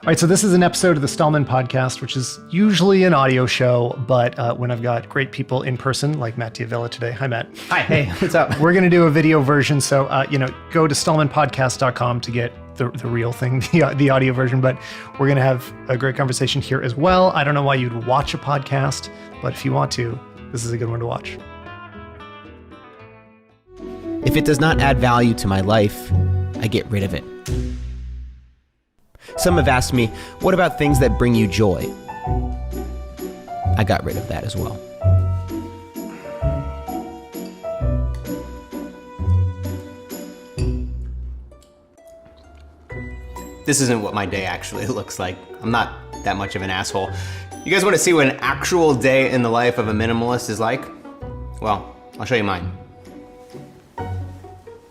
All right, so this is an episode of the Stalman Podcast, which is usually an audio show, but when I've got great people in person, like Matt Diavella today. Hi, Matt. Hi, hey, what's up? We're going to do a video version, so go to stalmanpodcast.com to get the real thing, the audio version, but we're going to have a great conversation here as well. I don't know why you'd watch a podcast, but if you want to, this is a good one to watch. If it does not add value to my life, I get rid of it. Some have asked me, what about things that bring you joy? I got rid of that as well. This isn't what my day actually looks like. I'm not that much of an asshole. You guys want to see what an actual day in the life of a minimalist is like? Well, I'll show you mine.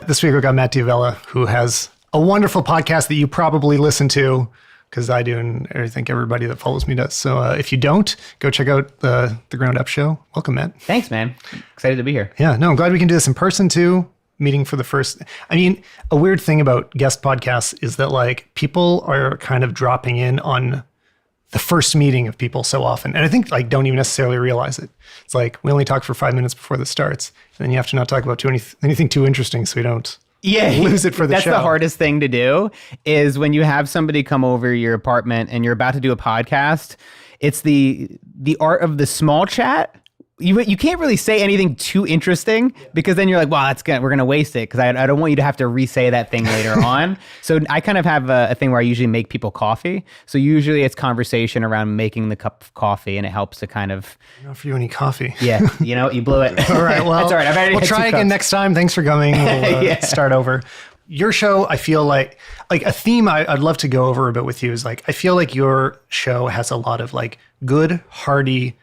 This week we got Matt Diavella, who has a wonderful podcast that you probably listen to, because I do, and I think everybody that follows me does. So if you don't, go check out the Ground Up Show. Welcome, Matt. Thanks, man. Excited to be here. Yeah, no, I'm glad we can do this in person too. Meeting for the first. I mean, a weird thing about guest podcasts is that like people are kind of dropping in on the first meeting of people so often. And I think like don't even necessarily realize it. It's like we only talk for 5 minutes before this starts. And then you have to not talk about anything too interesting so we don't lose it for the show. That's the hardest thing to do is when you have somebody come over your apartment and you're about to do a podcast, it's the art of the small chat. You can't really say anything too interesting because then you're like, wow, we're gonna waste it because I don't want you to have to re-say that thing later on. So I kind of have a thing where I usually make people coffee. So usually it's conversation around making the cup of coffee, and it helps to kind of not offer you any coffee. Yeah, you blew it. All right, well, that's all right. We'll try again next time. Thanks for coming. We'll start over. Your show, I feel like a theme I'd love to go over a bit with you is like I feel like your show has a lot of like good, hearty,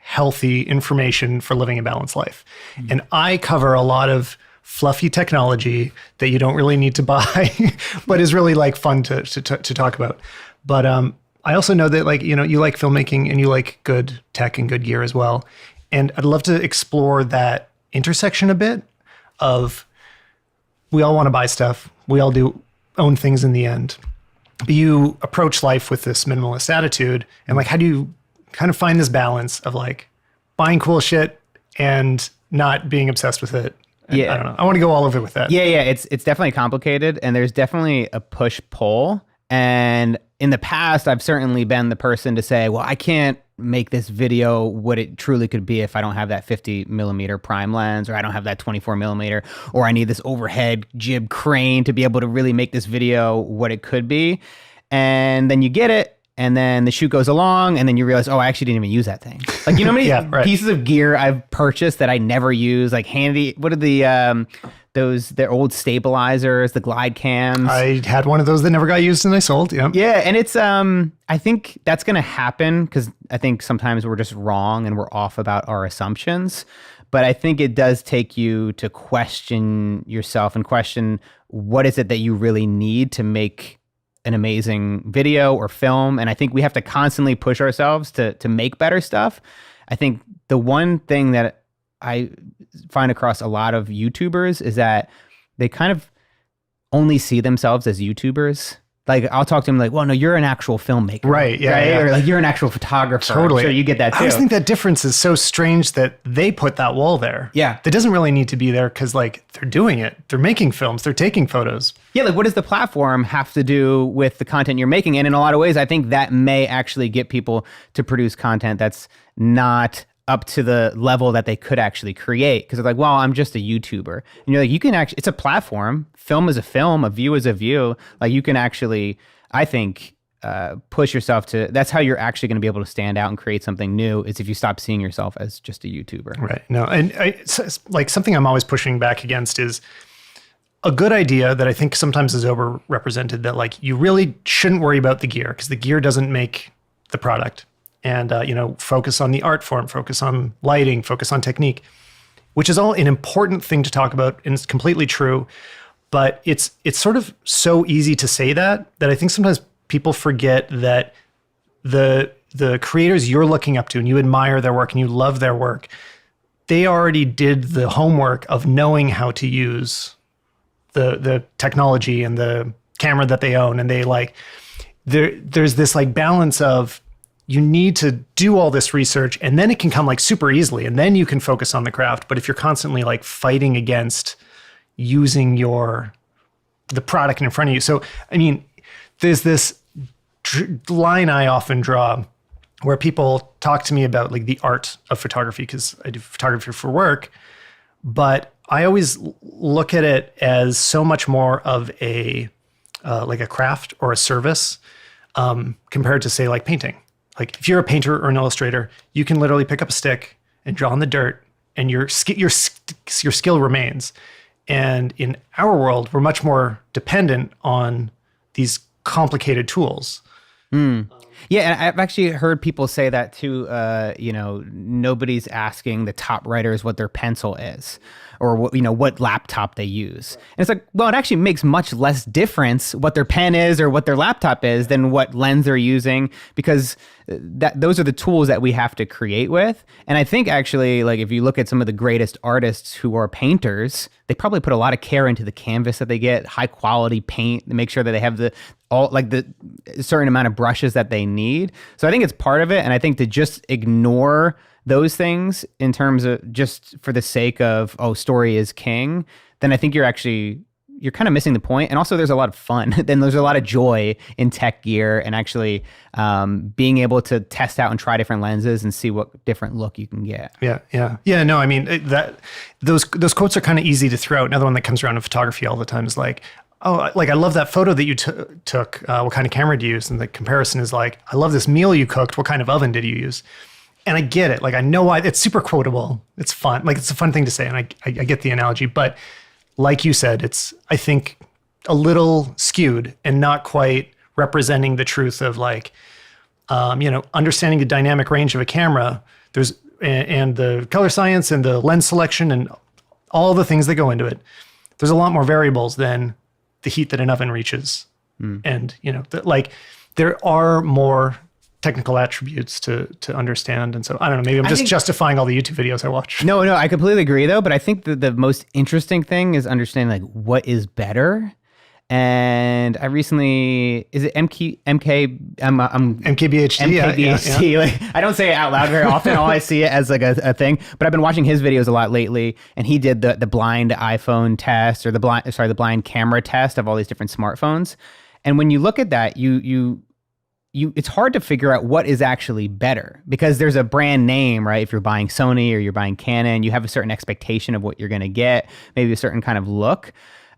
healthy information for living a balanced life. Mm-hmm. And I cover a lot of fluffy technology that you don't really need to buy, but is really like fun to talk about. But I also know that like, you like filmmaking and you like good tech and good gear as well. And I'd love to explore that intersection a bit of we all want to buy stuff. We all own things in the end. But you approach life with this minimalist attitude. And like, how do you kind of find this balance of like buying cool shit and not being obsessed with it? And yeah. I don't know. I want to go all over with that. Yeah. It's definitely complicated, and there's definitely a push-pull. And in the past, I've certainly been the person to say, well, I can't make this video what it truly could be if I don't have that 50 millimeter prime lens, or I don't have that 24 millimeter, or I need this overhead jib crane to be able to really make this video what it could be. And then you get it, and then the shoot goes along, and then you realize, oh, I actually didn't even use that thing. Like, you know how many pieces of gear I've purchased that I never use? Like what are their old stabilizers, the glide cams? I had one of those that never got used and I sold. Yeah. Yeah. And it's, I think that's going to happen because I think sometimes we're just wrong and we're off about our assumptions. But I think it does take you to question yourself and question what is it that you really need to make an amazing video or film. And I think we have to constantly push ourselves to make better stuff. I think the one thing that I find across a lot of YouTubers is that they kind of only see themselves as YouTubers. Like I'll talk to them like, well, no, you're an actual filmmaker. Right. Yeah. Right? Yeah. Or like you're an actual photographer. Totally. I'm sure you get that too. I always think that difference is so strange that they put that wall there. Yeah. That doesn't really need to be there because like they're doing it. They're making films. They're taking photos. Yeah. Like what does the platform have to do with the content you're making? And in a lot of ways, I think that may actually get people to produce content that's not up to the level that they could actually create. Because they're like, well, I'm just a YouTuber. And you're like, you can actually, it's a platform. Film is a film, a view is a view. Like you can actually, I think, push yourself to, that's how you're actually going to be able to stand out and create something new, is if you stop seeing yourself as just a YouTuber. Right. No, and it's like something I'm always pushing back against is a good idea that I think sometimes is overrepresented, that like you really shouldn't worry about the gear because the gear doesn't make the product. And, focus on the art form, focus on lighting, focus on technique, which is all an important thing to talk about. And it's completely true. But it's sort of so easy to say that I think sometimes people forget that the creators you're looking up to and you admire their work and you love their work, they already did the homework of knowing how to use the technology and the camera that they own. And there's this like balance of you need to do all this research and then it can come like super easily and then you can focus on the craft. But if you're constantly like fighting against using the product in front of you. So, I mean, there's this line I often draw where people talk to me about like the art of photography, because I do photography for work, but I always look at it as so much more of like a craft or a service compared to say like painting. Like if you're a painter or an illustrator, you can literally pick up a stick and draw in the dirt and your skill remains. And in our world, we're much more dependent on these complicated tools. Yeah, and I've actually heard people say that too. Nobody's asking the top writers what their pencil is, or what laptop they use. And it's like, well, it actually makes much less difference what their pen is or what their laptop is than what lens they're using, because those are the tools that we have to create with. And I think actually, like if you look at some of the greatest artists who are painters, they probably put a lot of care into the canvas that they get, high quality paint, to make sure that they have the certain amount of brushes that they need. So I think it's part of it. And I think to just ignore those things in terms of just for the sake of, story is king, then I think you're kind of missing the point. And also there's a lot of fun. Then there's a lot of joy in tech gear and actually being able to test out and try different lenses and see what different look you can get. Yeah. No, I mean, those quotes are kind of easy to throw out. Another one that comes around in photography all the time is like, I love that photo that you took. What kind of camera do you use? And the comparison is like, I love this meal you cooked. What kind of oven did you use? And I get it. Like, I know why. It's super quotable. It's fun. Like, it's a fun thing to say. And I get the analogy. But like you said, it's, I think, a little skewed and not quite representing the truth of like, understanding the dynamic range of a camera. And the color science and the lens selection and all the things that go into it. There's a lot more variables than the heat that an oven reaches. And, there are more technical attributes to understand. And so, I don't know, maybe I'm just justifying all the YouTube videos I watch. No, I completely agree though. But I think that the most interesting thing is understanding like what is better. And I recently, is it MKBHD? MKBHD. Yeah. Like, I don't say it out loud very often. All I see it as like a thing, but I've been watching his videos a lot lately. And he did the blind iPhone test or the blind camera test of all these different smartphones. And when you look at that, it's hard to figure out what is actually better, because there's a brand name, right? If you're buying Sony or you're buying Canon, you have a certain expectation of what you're going to get, maybe a certain kind of look.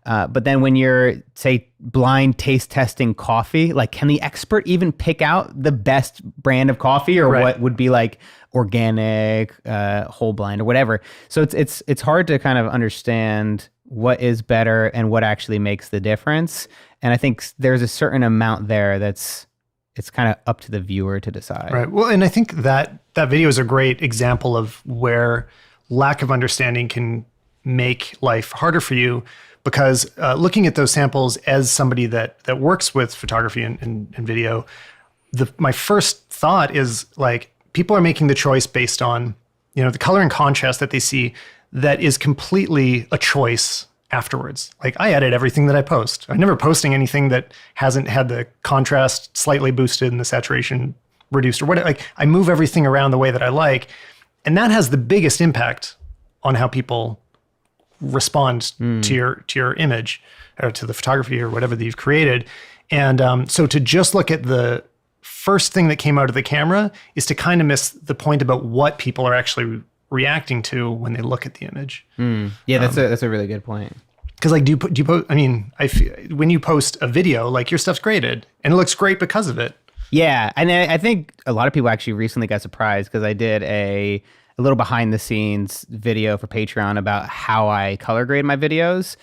But then when you're, say, blind taste testing coffee, like, can the expert even pick out the best brand of coffee or what would be like organic, whole blind or whatever? So it's hard to kind of understand what is better and what actually makes the difference. And I think there's a certain amount there it's kind of up to the viewer to decide. Right. Well, and I think that video is a great example of where lack of understanding can make life harder for you. Because looking at those samples as somebody that works with photography and video, my first thought is like, people are making the choice based on, the color and contrast that they see that is completely a choice afterwards. Like, I edit everything that I post. I'm never posting anything that hasn't had the contrast slightly boosted and the saturation reduced or whatever. Like, I move everything around the way that I like. And that has the biggest impact on how people respond to your image or to the photography or whatever that you've created. And so to just look at the first thing that came out of the camera is to kind of miss the point about what people are actually reacting to when they look at the image. Yeah, that's a really good point. Because like, do you post? I mean, I feel when you post a video, like, your stuff's graded and it looks great because of it. Yeah, and I think a lot of people actually recently got surprised because I did a little behind the scenes video for Patreon about how I color grade my videos.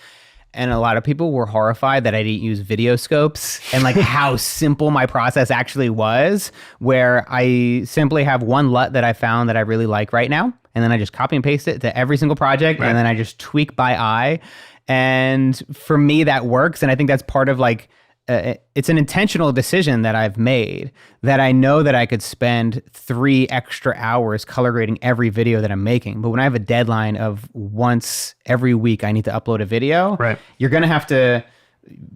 And a lot of people were horrified that I didn't use video scopes and like how simple my process actually was, where I simply have one LUT that I found that I really like right now. And then I just copy and paste it to every single project. Right. And then I just tweak by eye. And for me, that works. And I think that's part of like, it's an intentional decision that I've made, that I know that I could spend 3 extra hours color grading every video that I'm making. But when I have a deadline of once every week I need to upload a video, right, you're going to have to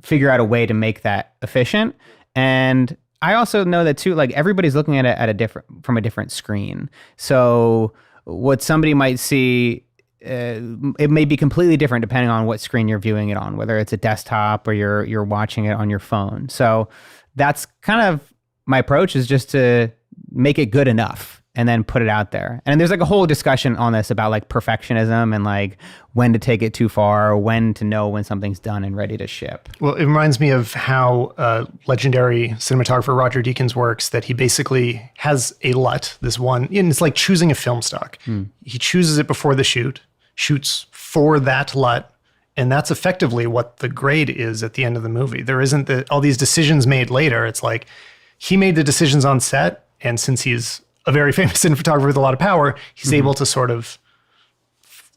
figure out a way to make that efficient. And I also know that too, like everybody's looking at it from a different screen. So what somebody might see, it may be completely different depending on what screen you're viewing it on, whether it's a desktop or you're watching it on your phone. So that's kind of my approach, is just to make it good enough and then put it out there. And there's like a whole discussion on this about like perfectionism and like when to take it too far, or when to know when something's done and ready to ship. Well, it reminds me of how legendary cinematographer Roger Deakins works, that he basically has a LUT, this one, and it's like choosing a film stock. He chooses it before the shoot, shoots for that LUT, and that's effectively what the grade is at the end of the movie. There isn't all these decisions made later. It's like he made the decisions on set, and since he's a very famous cinematographer with a lot of power, he's able to sort of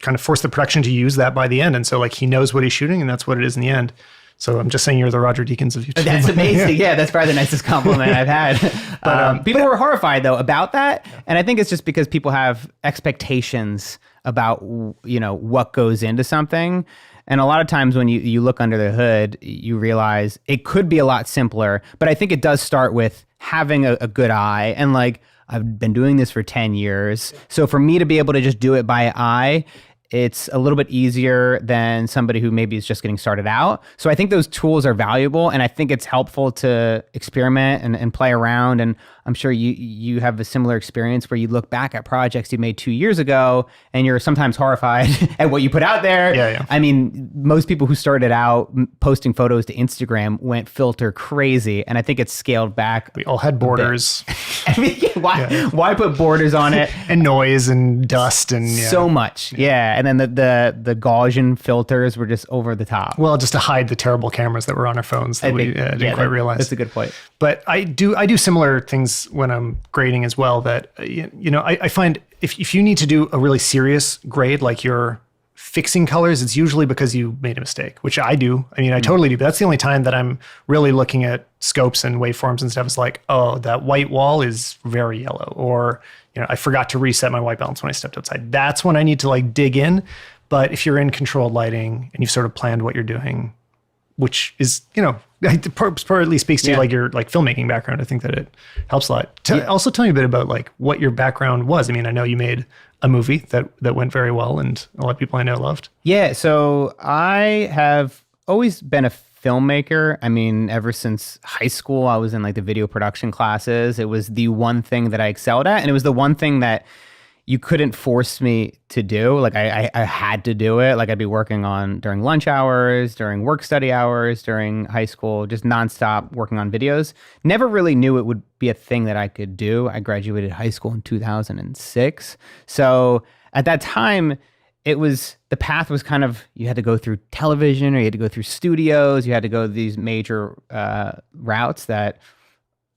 kind of force the production to use that by the end. And so like he knows what he's shooting, and that's what it is in the end. So I'm just saying you're the Roger Deakins of YouTube. That's amazing. Yeah, that's probably the nicest compliment I've had. But people were horrified though about that. And I think it's just because people have expectations about, you know, what goes into something. And a lot of times when you look under the hood, you realize it could be a lot simpler. But I think it does start with having a good eye, and like, I've been doing this for 10 years. So for me to be able to just do it by eye, it's a little bit easier than somebody who maybe is just getting started out. So I think those tools are valuable, and I think it's helpful to experiment and play around. And I'm sure you have a similar experience where you look back at projects you made 2 years ago and you're sometimes horrified at what you put out there. Yeah. I mean, most people who started out posting photos to Instagram went filter crazy, and I think it's scaled back. We all had borders. I mean, why put borders on it? And noise and dust and so much. Yeah. And then the Gaussian filters were just over the top. Well, just to hide the terrible cameras that were on our phones that we didn't quite realize. That's a good point. But I do similar things when I'm grading as well, that, you know, I find if you need to do a really serious grade, like you're fixing colors, it's usually because you made a mistake, which I do. I mean, I totally do, but that's the only time that I'm really looking at scopes and waveforms and stuff. It's like, oh, that white wall is very yellow, or, you know, I forgot to reset my white balance when I stepped outside. That's when I need to like dig in. But if you're in controlled lighting and you've sort of planned what you're doing, which is, you know, partly speaks to like your like filmmaking background, I think that it helps a lot. Also tell me a bit about like what your background was. I mean, I know you made a movie that went very well and a lot of people I know loved. Yeah, so I have always been a filmmaker. I mean, ever since high school, I was in like the video production classes. It was the one thing that I excelled at, and it was the one thing that you couldn't force me to do. Like I had to do it. Like I'd be working on during lunch hours, during work study hours, during high school, just nonstop working on videos. Never really knew it would be a thing that I could do. I graduated high school in 2006. So at that time, the path was kind of, you had to go through television, or you had to go through studios. You had to go these major routes that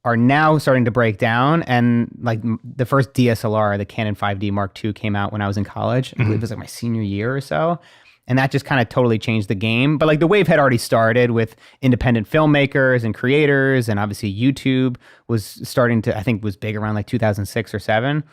are now starting to break down. And like the first DSLR, the Canon 5D Mark II, came out when I was in college. I believe it was like my senior year or so. And that just kind of totally changed the game. But like the wave had already started with independent filmmakers and creators. And obviously YouTube was starting to, I think was big around like 2006 or 7.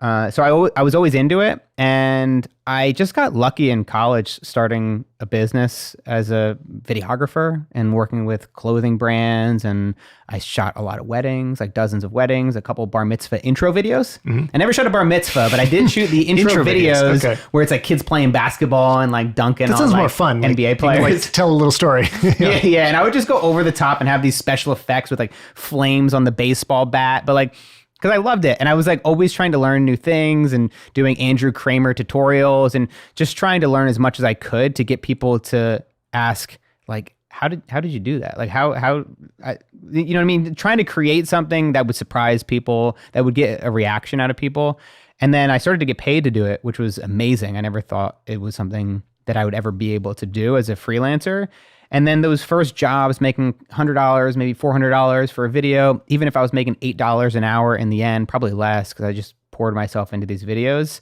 So I was always into it, and I just got lucky in college starting a business as a videographer and working with clothing brands, and I shot a lot of weddings, like dozens of weddings, a couple bar mitzvah intro videos. I never shot a bar mitzvah, but I did shoot the intro videos where it's like kids playing basketball and like dunking on like more fun. NBA players. Like, tell a little story. yeah, and I would just go over the top and have these special effects with like flames on the baseball bat, but like, because I loved it. And I was like always trying to learn new things and doing Andrew Kramer tutorials and just trying to learn as much as I could to get people to ask, like, how did you do that? Like you know what I mean? Trying to create something that would surprise people, that would get a reaction out of people. And then I started to get paid to do it, which was amazing. I never thought it was something that I would ever be able to do as a freelancer. And then those first jobs, making $100, maybe $400 for a video, even if I was making $8 an hour in the end, probably less because I just poured myself into these videos,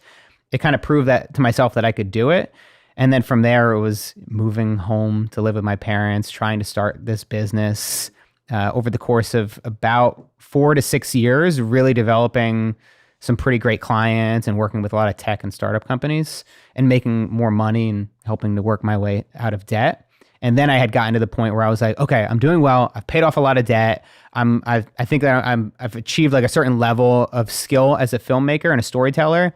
it kind of proved that to myself that I could do it. And then from there, it was moving home to live with my parents, trying to start this business over the course of about 4 to 6 years, really developing some pretty great clients and working with a lot of tech and startup companies and making more money and helping to work my way out of debt. And then I had gotten to the point where I was like, okay, I'm doing well. I've paid off a lot of debt. I think that I've achieved like a certain level of skill as a filmmaker and a storyteller,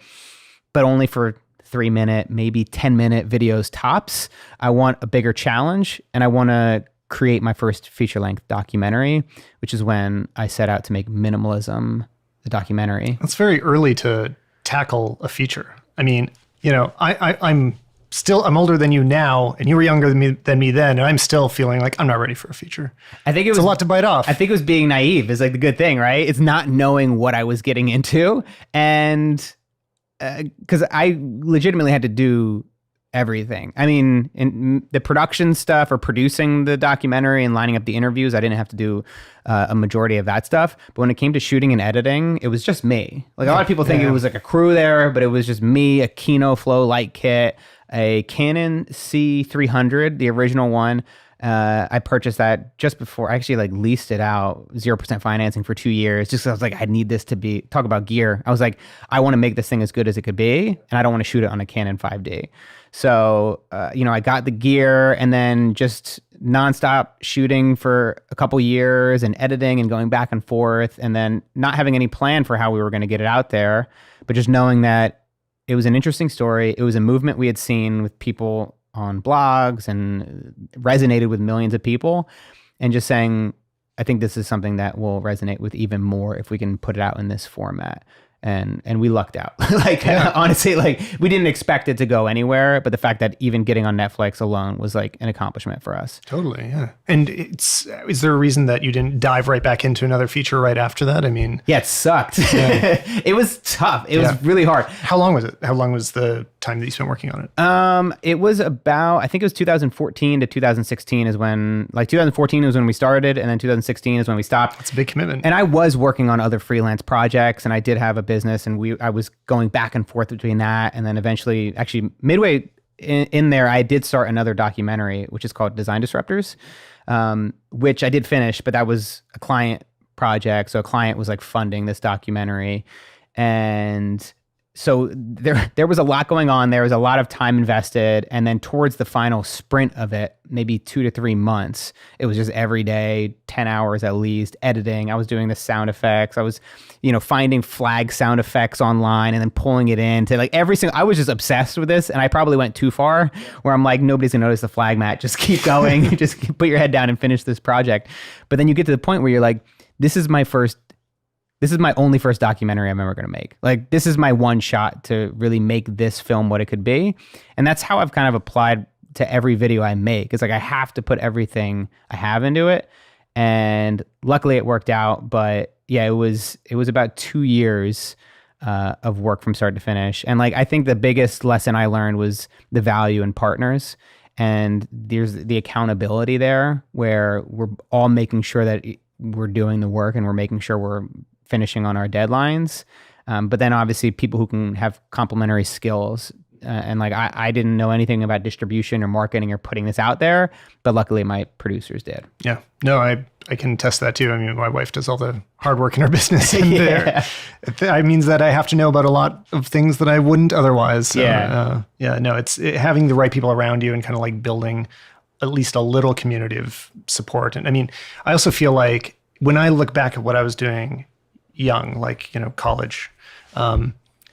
but only for 3-minute, maybe 10-minute videos tops. I want a bigger challenge, and I want to create my first feature-length documentary, which is when I set out to make Minimalism, the documentary. It's very early to tackle a feature. I mean, you know, I'm older than you now, and you were younger than me then, and I'm still feeling like I'm not ready for a feature. I think it's a lot to bite off. I think it was being naive is like the good thing, right? It's not knowing what I was getting into, and because I legitimately had to do everything. I mean, in the production stuff or producing the documentary and lining up the interviews, I didn't have to do a majority of that stuff. But when it came to shooting and editing, it was just me. Like a lot of people think it was like a crew there, but it was just me, a Kino Flow light kit, a Canon C300, the original one. I purchased that just before I actually like leased it out, 0% financing for 2 years. Just 'cause I was like, I need this to be, talk about gear. I was like, I want to make this thing as good as it could be, and I don't want to shoot it on a Canon 5D. So, I got the gear and then just nonstop shooting for a couple years and editing and going back and forth, and then not having any plan for how we were going to get it out there, but just knowing that it was an interesting story. It was a movement we had seen with people on blogs and resonated with millions of people, and just saying, I think this is something that will resonate with even more if we can put it out in this format. And we lucked out. Honestly, like we didn't expect it to go anywhere, but the fact that even getting on Netflix alone was like an accomplishment for us. Totally, yeah. And is there a reason that you didn't dive right back into another feature right after that? I mean, yeah, it sucked. Yeah. It was tough. It was really hard. How long was it? How long was the time that you spent working on it? It was about, I think it was 2014 to 2016 is when, like 2014 was when we started, and then 2016 is when we stopped. That's a big commitment. And I was working on other freelance projects, and I did have a business, and I was going back and forth between that, and then eventually, actually midway in there, I did start another documentary, which is called Design Disruptors, which I did finish, but that was a client project. So a client was like funding this documentary, and so there was a lot going on. There was a lot of time invested. And then towards the final sprint of it, maybe 2 to 3 months, it was just every day, 10 hours at least, editing. I was doing the sound effects. I was, finding flag sound effects online and then pulling it in to like I was just obsessed with this. And I probably went too far where I'm like, nobody's gonna notice the flag, Matt. Just keep going. Just put your head down and finish this project. But then you get to the point where you're like, this is my only first documentary I'm ever going to make. Like, this is my one shot to really make this film what it could be. And that's how I've kind of applied to every video I make. It's like, I have to put everything I have into it. And luckily it worked out. But yeah, it was about 2 years of work from start to finish. And like, I think the biggest lesson I learned was the value in partners. And there's the accountability there where we're all making sure that we're doing the work and we're making sure we're finishing on our deadlines. But then obviously people who can have complementary skills. And like, I didn't know anything about distribution or marketing or putting this out there, but luckily my producers did. Yeah, no, I can test that too. I mean, my wife does all the hard work in our business. And that means that I have to know about a lot of things that I wouldn't otherwise. So, it's having the right people around you and kind of like building at least a little community of support. And I mean, I also feel like when I look back at what I was doing young, like, college,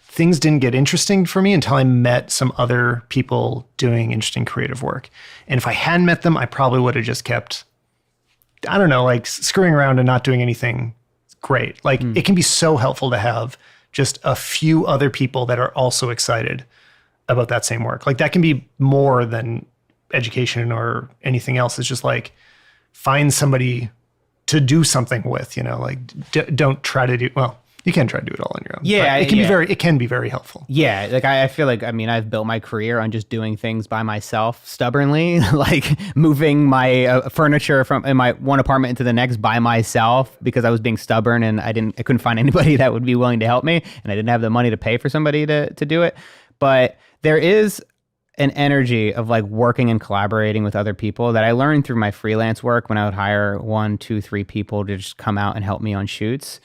things didn't get interesting for me until I met some other people doing interesting creative work. And if I hadn't met them, I probably would have just kept, I don't know, like screwing around and not doing anything great. Like it can be so helpful to have just a few other people that are also excited about that same work. Like that can be more than education or anything else. It's just like, find somebody to do something with, like don't try to do, well, you can try to do it all on your own. Yeah. It can be very helpful. Yeah. Like I feel like, I've built my career on just doing things by myself stubbornly, like moving my furniture from in my one apartment into the next by myself because I was being stubborn and I couldn't find anybody that would be willing to help me. And I didn't have the money to pay for somebody to do it. But there is an energy of like working and collaborating with other people that I learned through my freelance work when I would hire 1, 2, 3 people to just come out and help me on shoots.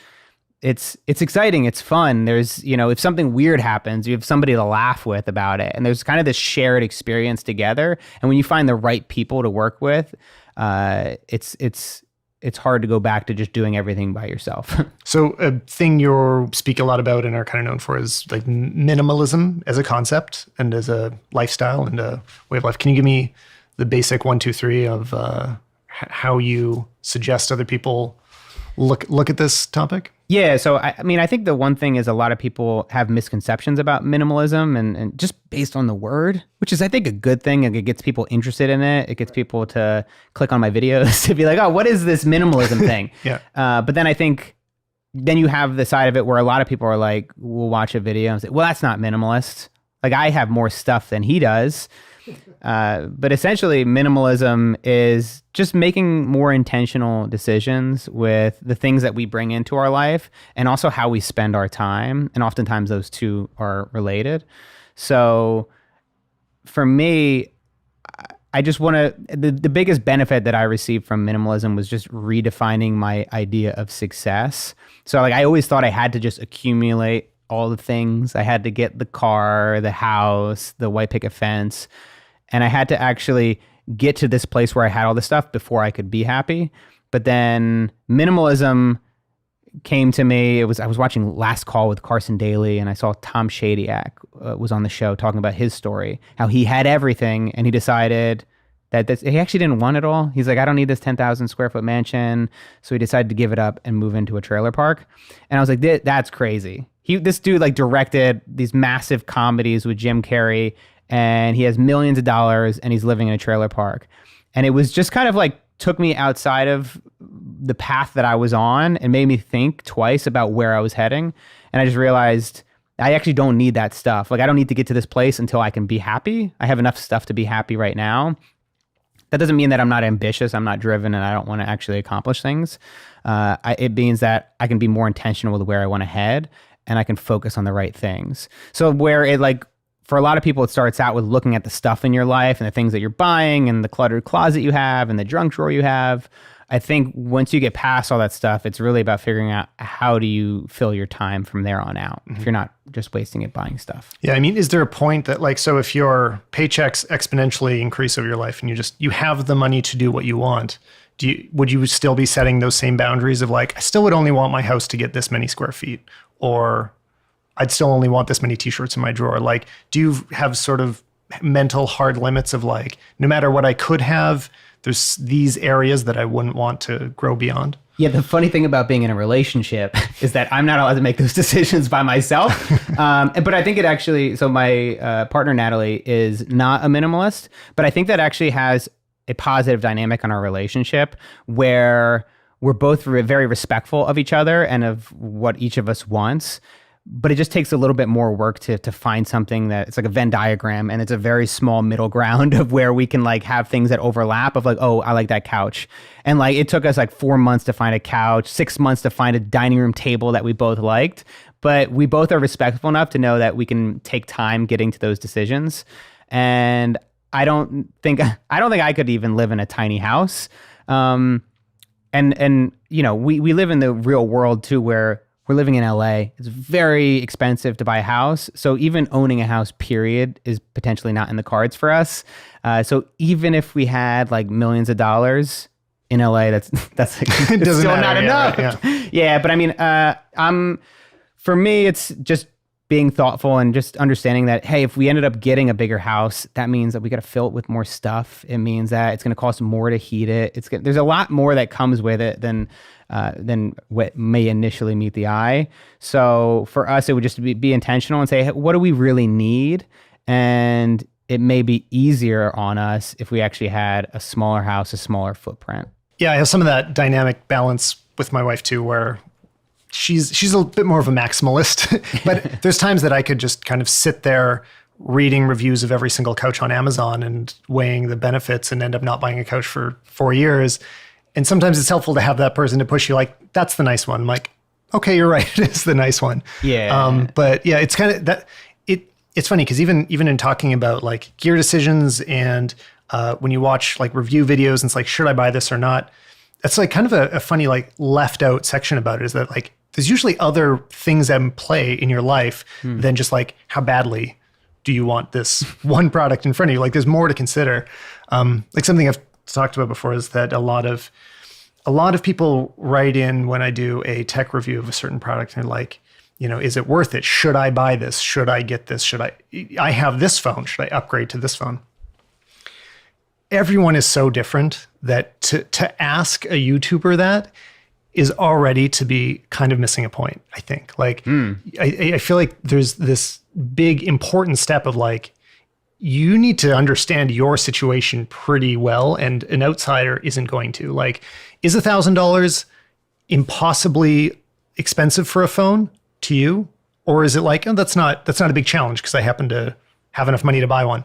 it's exciting. It's fun. There's, if something weird happens, you have somebody to laugh with about it. And there's kind of this shared experience together. And when you find the right people to work with, it's hard to go back to just doing everything by yourself. So a thing you speak a lot about and are kind of known for is like minimalism as a concept and as a lifestyle and a way of life. Can you give me the basic 1, 2, 3 of how you suggest other people look at this topic? Yeah. So, I think the one thing is a lot of people have misconceptions about minimalism and just based on the word, which is, I think, a good thing. It gets people interested in it. It gets people to click on my videos to be like, oh, what is this minimalism thing? Yeah. But then I think then you have the side of it where a lot of people are like, we'll watch a video and say, well, that's not minimalist. Like, I have more stuff than he does. But essentially, minimalism is just making more intentional decisions with the things that we bring into our life and also how we spend our time. And oftentimes those two are related. So for me, I just want to, the biggest benefit that I received from minimalism was just redefining my idea of success. So like, I always thought I had to just accumulate all the things. I had to get the car, the house, the white picket fence. And I had to actually get to this place where I had all this stuff before I could be happy. But then minimalism came to me. I was watching Last Call with Carson Daly, and I saw Tom Shadyac was on the show talking about his story, how he had everything, and he decided that he actually didn't want it all. He's like, I don't need this 10,000 square foot mansion. So he decided to give it up and move into a trailer park. And I was like, that's crazy. This dude like directed these massive comedies with Jim Carrey, and he has millions of dollars and he's living in a trailer park. And it was just kind of like took me outside of the path that I was on and made me think twice about where I was heading. And I just realized I actually don't need that stuff. Like, I don't need to get to this place until I can be happy. I have enough stuff to be happy right now. That doesn't mean that I'm not ambitious, I'm not driven, and I don't want to actually accomplish things. It means that I can be more intentional with where I want to head and I can focus on the right things. So where it like, for a lot of people, it starts out with looking at the stuff in your life and the things that you're buying and the cluttered closet you have and the junk drawer you have. I think once you get past all that stuff, it's really about figuring out how do you fill your time from there on out, if you're not just wasting it buying stuff. Yeah. I mean, is there a point that like, so if your paychecks exponentially increase over your life and you have the money to do what you want, would you still be setting those same boundaries of like, I still would only want my house to get this many square feet, or I'd still only want this many t-shirts in my drawer? Like, do you have sort of mental hard limits of like, no matter what I could have, there's these areas that I wouldn't want to grow beyond? Yeah, the funny thing about being in a relationship is that I'm not allowed to make those decisions by myself. But I think it actually, so my partner, Natalie, is not a minimalist, but I think that actually has a positive dynamic on our relationship where we're both very respectful of each other and of what each of us wants. But it just takes a little bit more work to find something that it's like a Venn diagram, and it's a very small middle ground of where we can like have things that overlap of like, oh, I like that couch. And like, it took us like 4 months to find a couch, 6 months to find a dining room table that we both liked. But we both are respectful enough to know that we can take time getting to those decisions. And I don't think I could even live in a tiny house. And we live in the real world too, where we're living in LA. It's very expensive to buy a house. So even owning a house, period, is potentially not in the cards for us. So even if we had like millions of dollars in LA, that's like, it's still not enough. Right? Yeah. But I mean, for me, it's just being thoughtful and just understanding that, hey, if we ended up getting a bigger house, that means that we got to fill it with more stuff. It means that it's going to cost more to heat it. There's a lot more that comes with it than what may initially meet the eye. So for us, it would just be intentional and say, hey, what do we really need? And it may be easier on us if we actually had a smaller house, a smaller footprint. Yeah, I have some of that dynamic balance with my wife too, where she's a bit more of a maximalist, but there's times that I could just kind of sit there reading reviews of every single couch on Amazon and weighing the benefits and end up not buying a couch for 4 years. And sometimes it's helpful to have that person to push you like, that's the nice one. I'm like, okay, you're right. It is the nice one. Yeah. But yeah, it's kind of that it's funny because even in talking about like gear decisions and when you watch like review videos and it's like, should I buy this or not? That's like kind of a funny like left out section about it, is that like there's usually other things at play in your life than just like how badly do you want this one product in front of you. Like there's more to consider. Like something I've talked about before is that a lot of people write in when I do a tech review of a certain product and they're like, is it worth it? Should I buy this? Should I get this? I have this phone. Should I upgrade to this phone? Everyone is so different that to ask a YouTuber that is already to be kind of missing a point, I think. Like, I feel like there's this big important step of like, you need to understand your situation pretty well, and an outsider isn't going to. Like, is $1,000 impossibly expensive for a phone to you? Or is it like, oh, that's not a big challenge because I happen to have enough money to buy one?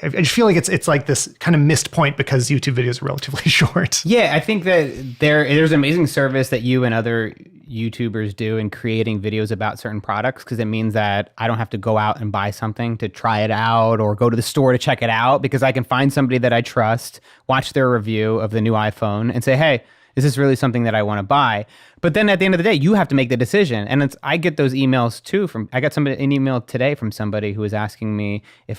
I just feel like it's like this kind of missed point because YouTube videos are relatively short. Yeah, I think that there's an amazing service that you and other YouTubers do in creating videos about certain products, because it means that I don't have to go out and buy something to try it out or go to the store to check it out, because I can find somebody that I trust, watch their review of the new iPhone and say, hey, is this really something that I want to buy? But then at the end of the day, you have to make the decision. And I get those emails too I got an email today from somebody who was asking me if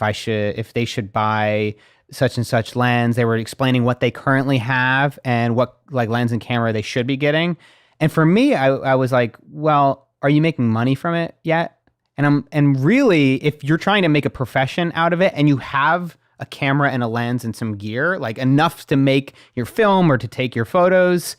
they should buy such and such lens. They were explaining what they currently have and what like lens and camera they should be getting. And for me, I was like, well, are you making money from it yet? And really, if you're trying to make a profession out of it and you have a camera and a lens and some gear, like enough to make your film or to take your photos,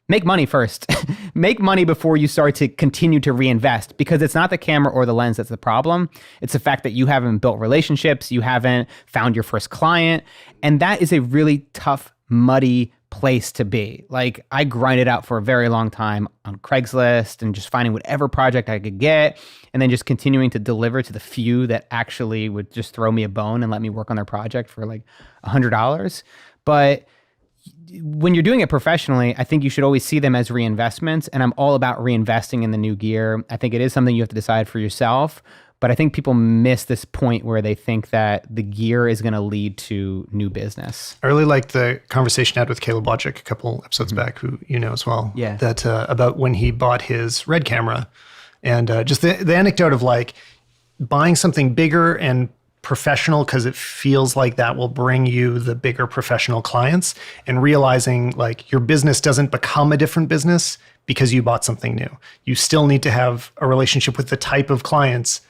make money first. Make money before you start to continue to reinvest, because it's not the camera or the lens that's the problem. It's the fact that you haven't built relationships, you haven't found your first client, and that is a really tough, muddy place to be. Like, I grinded out for a very long time on Craigslist and just finding whatever project I could get, and then just continuing to deliver to the few that actually would just throw me a bone and let me work on their project for like $100. But when you're doing it professionally, I think you should always see them as reinvestments. And I'm all about reinvesting in the new gear. I think it is something you have to decide for yourself. But I think people miss this point where they think that the gear is going to lead to new business. I really liked the conversation I had with Caleb Logic a couple episodes back, who you know as well. Yeah. That about when he bought his Red camera, and just the anecdote of like buying something bigger and professional because it feels like that will bring you the bigger professional clients, and realizing like your business doesn't become a different business because you bought something new. You still need to have a relationship with the type of clients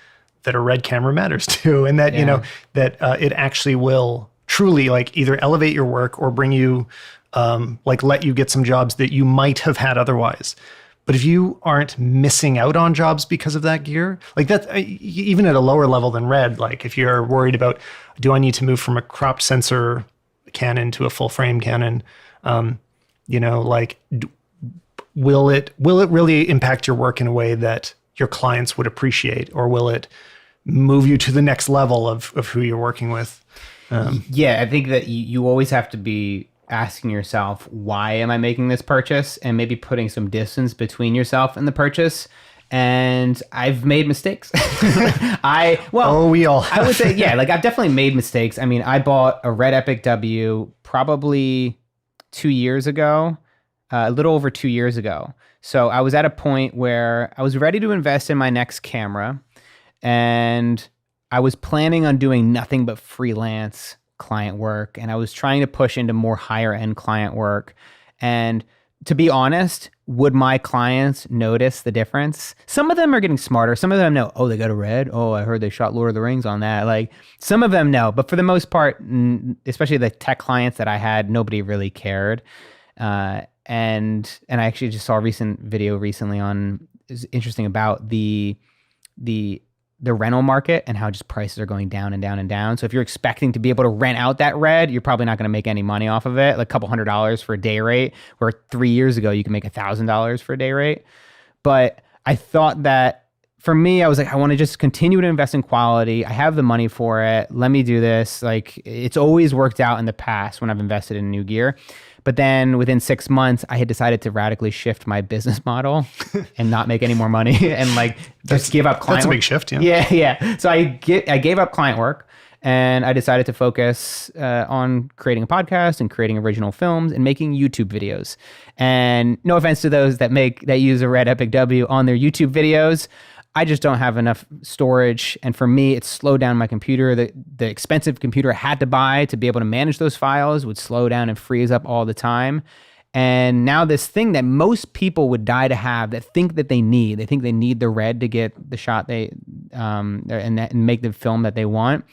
that a Red camera matters to, and that, you know, that it actually will truly like either elevate your work or bring you, like let you get some jobs that you might have had otherwise. But if you aren't missing out on jobs because of that gear, like that, even at a lower level than Red, like if you're worried about, do I need to move from a cropped sensor Canon to a full frame Canon? You know, like, will it really impact your work in a way that your clients would appreciate, or will it move you to the next level of who you're working with? Yeah, I think that you always have to be asking yourself, why am I making this purchase? And maybe putting some distance between yourself and the purchase. And I've made mistakes. We all have. I would say, yeah, like I've definitely made mistakes. I mean, I bought a Red Epic W probably 2 years ago, a little over 2 years ago. So I was at a point where I was ready to invest in my next camera, and I was planning on doing nothing but freelance client work, and I was trying to push into more higher end client work. And to be honest, would my clients notice the difference? Some of them are getting smarter. Some of them know, oh, they got a Red. Oh, I heard they shot Lord of the Rings on that. Like, some of them know, but for the most part, especially the tech clients that I had, nobody really cared. And I actually just saw a recent video recently on, is interesting, about the rental market and how just prices are going down and down and down. So if you're expecting to be able to rent out that Red, you're probably not going to make any money off of it. Like a couple $100s for a day rate, where 3 years ago you can make $1,000 for a day rate. But I thought that for me, I was like, I want to just continue to invest in quality. I have the money for it. Let me do this. Like, it's always worked out in the past when I've invested in new gear. But then within 6 months, I had decided to radically shift my business model and not make any more money, and like just give up client work. That's a big shift, yeah. Yeah. So I gave up client work, And I decided to focus on creating a podcast and creating original films and making YouTube videos. And no offense to those that use a Red Epic W on their YouTube videos, I just don't have enough storage. And for me, it slowed down my computer. The expensive computer I had to buy to be able to manage those files would slow down and freeze up all the time. And now this thing that most people would die to have, that think that they think they need the Red to get the shot and make the film that they want.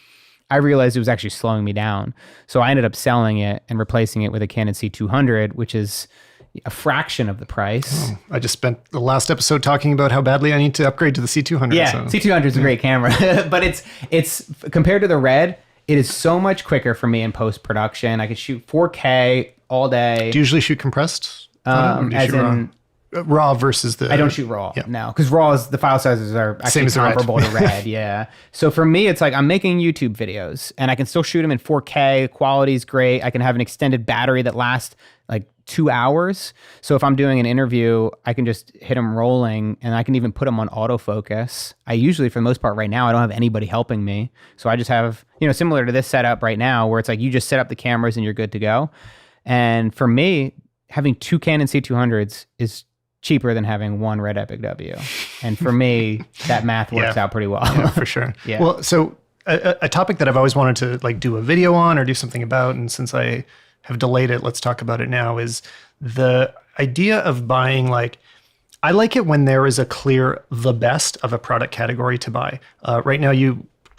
I realized it was actually slowing me down. So I ended up selling it and replacing it with a Canon C200, which is a fraction of the price. Oh, I just spent the last episode talking about how badly I need to upgrade to the C200. Yeah, so. C200 is a great camera, but it's compared to the Red, it is so much quicker for me in post-production. I could shoot 4K all day. Do you usually shoot compressed? As in raw versus the... I don't shoot raw, no, because raw is, the file sizes are actually comparable to Red, yeah. So for me, it's like I'm making YouTube videos, and I can still shoot them in 4K. Quality's great. I can have an extended battery that lasts like 2 hours. So if I'm doing an interview, I can just hit them rolling, and I can even put them on autofocus. I usually, for the most part right now, I don't have anybody helping me. So I just have, similar to this setup right now, where it's like you just set up the cameras and you're good to go. And for me, having 2 Canon C200s is cheaper than having 1 Red Epic W. And for me, that math works out pretty well. Yeah, for sure. Yeah. Well, so a topic that I've always wanted to like do a video on or do something about, and since I have delayed it, let's talk about it now, is the idea of buying, like, I like it when there is a clear the best of a product category to buy. Right now,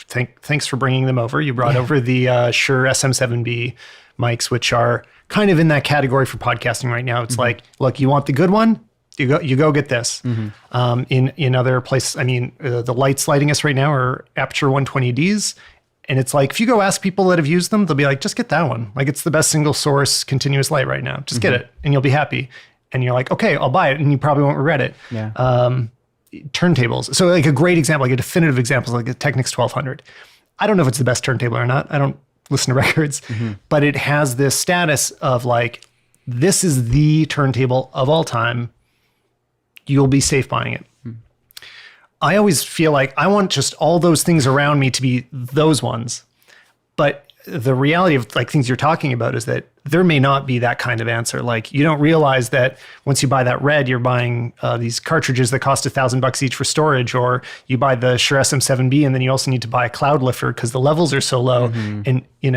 thanks for bringing them over. You brought over the Shure SM7B mics, which are kind of in that category for podcasting right now. It's like, look, you want the good one? You go get this. In other places, I mean, the lights lighting us right now are Aperture 120Ds. And it's like, if you go ask people that have used them, they'll be like, just get that one. Like, it's the best single source continuous light right now. Just get it and you'll be happy. And you're like, okay, I'll buy it. And you probably won't regret it. Yeah. Turntables. So like a great example, like a definitive example is like a Technics 1200. I don't know if it's the best turntable or not. I don't listen to records, but it has this status of like, this is the turntable of all time. You'll be safe buying it. I always feel like I want just all those things around me to be those ones. But the reality of like things you're talking about is that there may not be that kind of answer. Like, you don't realize that once you buy that Red, you're buying these cartridges that cost $1,000 each for storage, or you buy the Shure SM7B and then you also need to buy a cloud lifter because the levels are so low. And, I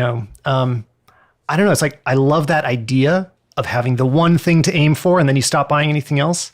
don't know. It's like, I love that idea of having the one thing to aim for and then you stop buying anything else.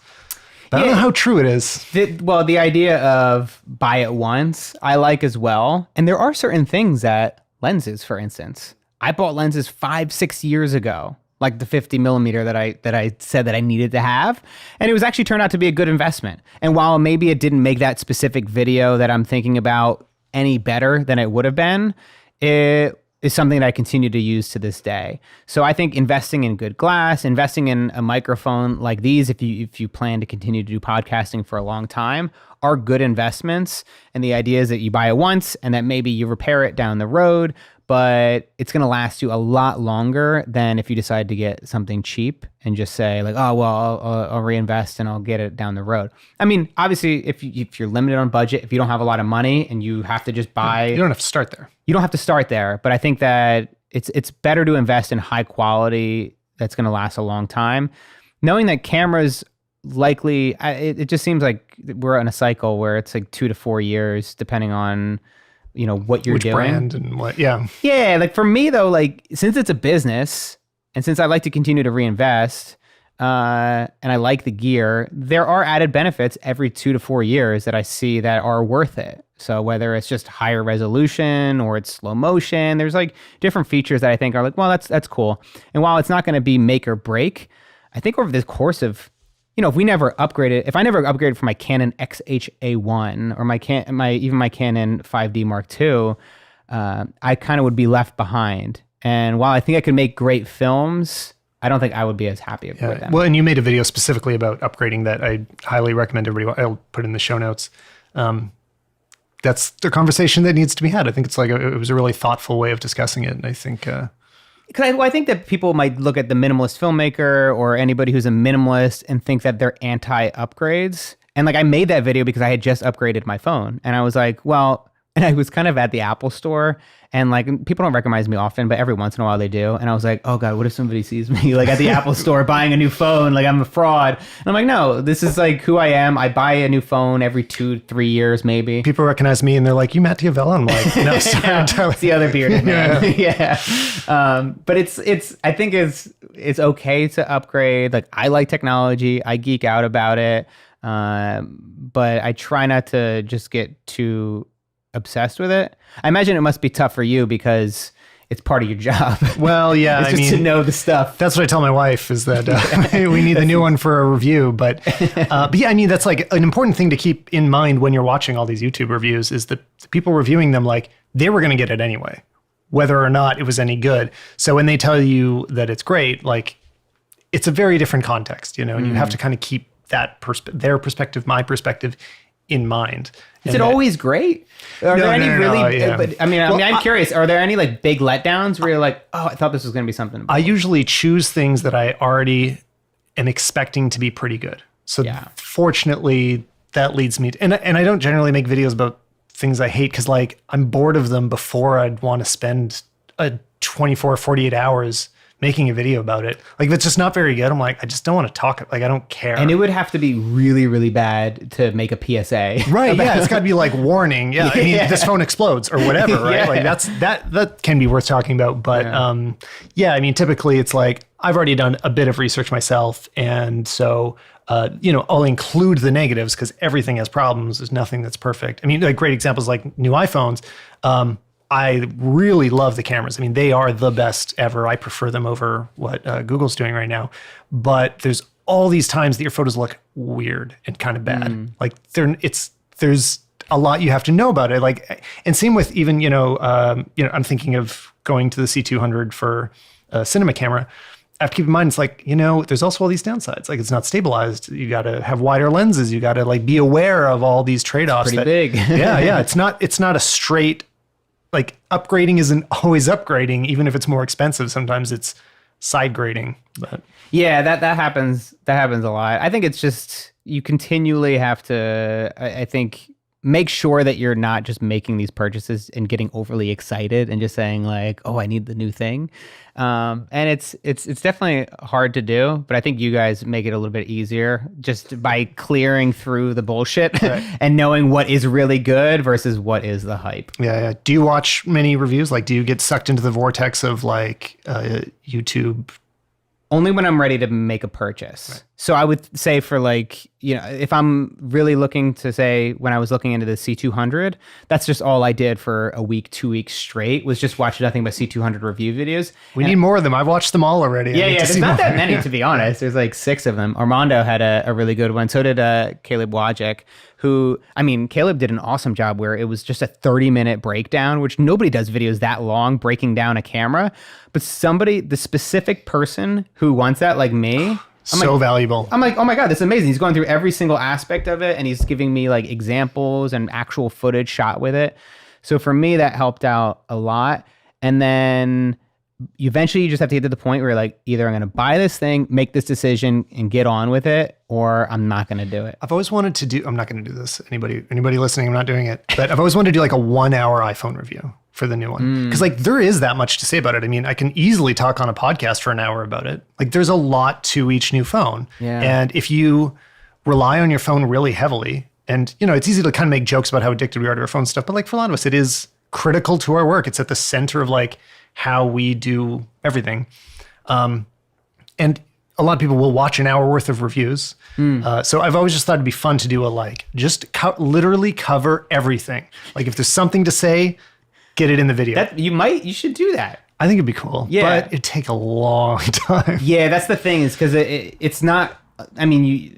But I don't know how true it is. The idea of buy it once, I like as well. And there are certain things that lenses, for instance, I bought lenses 5-6 years ago, like the 50 millimeter that I said that I needed to have. And it was actually turned out to be a good investment. And while maybe it didn't make that specific video that I'm thinking about any better than it would have been, it is something that I continue to use to this day. So I think investing in good glass, investing in a microphone like these, if you plan to continue to do podcasting for a long time, are good investments. And the idea is that you buy it once and that maybe you repair it down the road, but it's going to last you a lot longer than if you decide to get something cheap and just say like, oh, well, I'll reinvest and I'll get it down the road. I mean, obviously, if you're limited on budget, if you don't have a lot of money and you have to just buy... You don't have to start there. You don't have to start there, but I think that it's better to invest in high quality that's going to last a long time. Knowing that cameras likely, it just seems like we're in a cycle where it's like 2 to 4 years, depending on what you're doing. Which brand and what, yeah. Yeah, like for me though, like since it's a business and since I like to continue to reinvest and I like the gear, there are added benefits every 2 to 4 years that I see that are worth it. So whether it's just higher resolution or it's slow motion, there's like different features that I think are like, well, that's cool. And while it's not going to be make or break, I think over the course of, if I never upgraded from my Canon XH-A1 or my Canon 5D Mark II, I kind of would be left behind. And while I think I could make great films, I don't think I would be as happy with them. Well, and you made a video specifically about upgrading that I highly recommend everybody. I'll put it in the show notes. That's the conversation that needs to be had. I think it's like it was a really thoughtful way of discussing it. And I think... Because I think that people might look at the minimalist filmmaker or anybody who's a minimalist and think that they're anti-upgrades. And like I made that video because I had just upgraded my phone. And I was like, well, and I was kind of at the Apple store, and like people don't recognize me often, but every once in a while they do. And I was like, oh God, what if somebody sees me like at the Apple store buying a new phone? Like I'm a fraud. And I'm like, no, this is like who I am. I buy a new phone every 2-3 years, maybe. People recognize me and they're like, you Matt Diavella? I'm like, no, sorry. It's the other bearded man. Yeah. But I think it's okay to upgrade. Like I like technology. I geek out about it. But I try not to just get too obsessed with it. I imagine it must be tough for you because it's part of your job. Well, yeah, it's just to know the stuff. That's what I tell my wife is that we need the new one for a review. But yeah, I mean, that's like an important thing to keep in mind when you're watching all these YouTube reviews is that the people reviewing them, like they were going to get it anyway, whether or not it was any good. So when they tell you that it's great, like it's a very different context, you know, and you have to kind of keep that their perspective, my perspective in mind. Is it always great? Are there any really? Yeah. But I'm curious. Are there any like big letdowns where you're like, oh, I thought this was going to be something? I usually choose things that I already am expecting to be pretty good. So fortunately, that leads me to, and I don't generally make videos about things I hate because like I'm bored of them before I'd want to spend 24, 48 hours making a video about it. Like if it's just not very good, I'm like, I just don't want to talk. Like I don't care. And it would have to be really, really bad to make a PSA. Right. Yeah. It's got to be like warning. Yeah. I mean, this phone explodes or whatever. Right. Like that can be worth talking about. But yeah, I mean, typically it's like I've already done a bit of research myself. And so, I'll include the negatives because everything has problems. There's nothing that's perfect. I mean, like great examples like new iPhones. I really love the cameras. I mean, they are the best ever. I prefer them over what Google's doing right now. But there's all these times that your photos look weird and kind of bad. Like there's a lot you have to know about it. Like, and same with even I'm thinking of going to the C200 for a cinema camera. I have to keep in mind, it's like, there's also all these downsides. Like it's not stabilized. You got to have wider lenses. You got to like be aware of all these trade-offs. Pretty big. Yeah. It's not a straight. Like upgrading isn't always upgrading, even if it's more expensive. Sometimes it's side grading. But yeah, that happens. That happens a lot. I think it's just you continually have to. I think make sure that you're not just making these purchases and getting overly excited and just saying like, oh, I need the new thing. And it's definitely hard to do, but I think you guys make it a little bit easier just by clearing through the bullshit and knowing what is really good versus what is the hype. Yeah. Do you watch many reviews? Like, do you get sucked into the vortex of like YouTube? Only when I'm ready to make a purchase. Right. So I would say for like, if I'm really looking to say when I was looking into the C200, that's just all I did for a week, 2 weeks straight was just watch nothing but C200 review videos. We need more of them. I've watched them all already. Yeah. There's not that many, to be honest. There's like 6 of them. Armando had a really good one. So did Caleb Wojcik, Caleb did an awesome job where it was just a 30-minute breakdown, which nobody does videos that long breaking down a camera. But the specific person who wants that, like me, valuable. I'm like, oh my God, this is amazing. He's going through every single aspect of it and he's giving me like examples and actual footage shot with it. So for me, that helped out a lot. And then eventually you just have to get to the point where like, either I'm going to buy this thing, make this decision and get on with it, or I'm not going to do it. I've always wanted to do, I'm not going to do this. Anybody listening, I'm not doing it, but I've always wanted to do like a 1-hour iPhone review for the new one. Because like there is that much to say about it. I mean, I can easily talk on a podcast for an hour about it. Like there's a lot to each new phone. Yeah. And if you rely on your phone really heavily, and it's easy to kind of make jokes about how addicted we are to our phone stuff, but like for a lot of us, it is critical to our work. It's at the center of like how we do everything. And a lot of people will watch an hour worth of reviews. So I've always just thought it'd be fun to do literally cover everything. Like if there's something to say, get it in the video. You should do that. I think it'd be cool. Yeah. But it'd take a long time. Yeah, that's the thing is because it's not,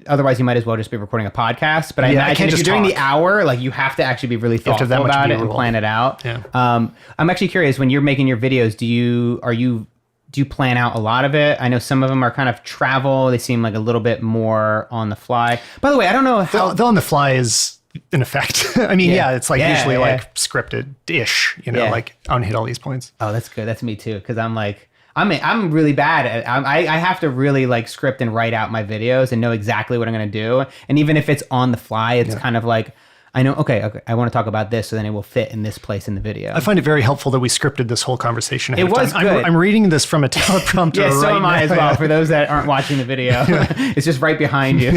otherwise you might as well just be recording a podcast. But I imagine if you're doing the hour, like you have to actually be really thoughtful about it and plan it out. Yeah. I'm actually curious, when you're making your videos, do you plan out a lot of it? I know some of them are kind of travel. They seem like a little bit more on the fly. By the way, I don't know how... The on the fly is in effect. I mean, it's like usually like scripted-ish, like I want to hit all these points. Oh, that's good. That's me too. Because I'm like... I'm really bad at I have to really like script and write out my videos and know exactly what I'm going to do. And even if it's on the fly, it's kind of like, I know, okay, I want to talk about this, so then it will fit in this place in the video. I find it very helpful that we scripted this whole conversation ahead It was of time. good. I'm reading this from a teleprompter Yeah, so right am I as now. well. For those that aren't watching the video, it's just right behind you.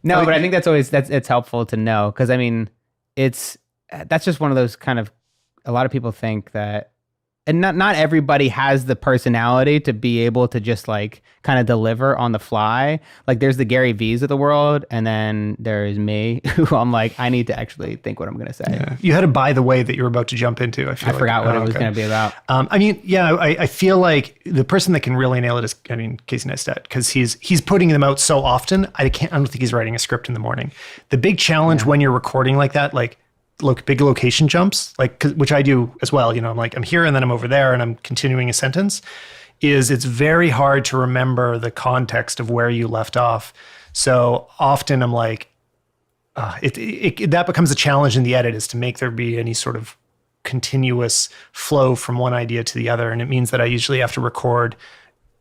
No, but I think it's helpful to know, because I mean, that's just one of those kind of, a lot of people think that, and not everybody has the personality to be able to just like kind of deliver on the fly. Like there's the Gary V's of the world, and then there's me, who I'm like, I need to actually think what I'm going to say. Yeah. You had a by the way that you were about to jump into. I forgot what it was going to be about. I mean, yeah, I feel like the person that can really nail it is, Casey Neistat, because he's putting them out so often. I don't think he's writing a script in the morning. The big challenge when you're recording like that, like big location jumps, like, which I do as well. I'm like, I'm here and then I'm over there and I'm continuing a sentence, it's very hard to remember the context of where you left off. So often I'm like, that becomes a challenge in the edit, is to make there be any sort of continuous flow from one idea to the other. And it means that I usually have to record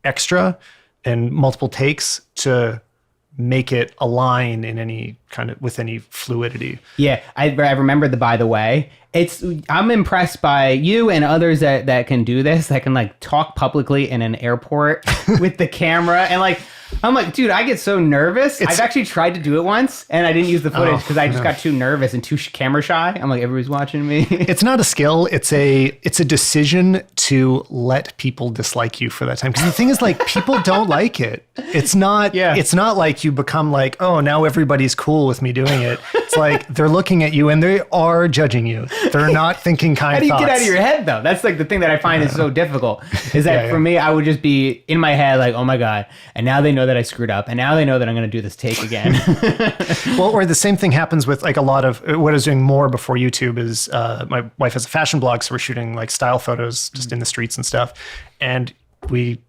extra and multiple takes to make it align in any kind of, with any fluidity. Yeah, I remember the by the way. I'm impressed by you and others that can do this, that can like talk publicly in an airport with the camera, and like, I'm like, dude, I get so nervous. I've actually tried to do it once and I didn't use the footage because I just got too nervous and too camera shy. I'm like, everybody's watching me. It's not a skill. It's a decision to let people dislike you for that time. Because the thing is, like, people don't like it. It's not. Yeah. It's not like you become like, oh, now everybody's cool with me doing it. It's like they're looking at you and they are judging you. They're not thinking kind How do you thoughts. get out of your head though? That's like the thing that I find is so difficult. Is that for me, I would just be in my head like, oh my God, and now they know that I screwed up, and now they know that I'm going to do this take again. Well, or the same thing happens with like a lot of what I was doing more before YouTube is my wife has a fashion blog, so we're shooting like style photos just in the streets and stuff. And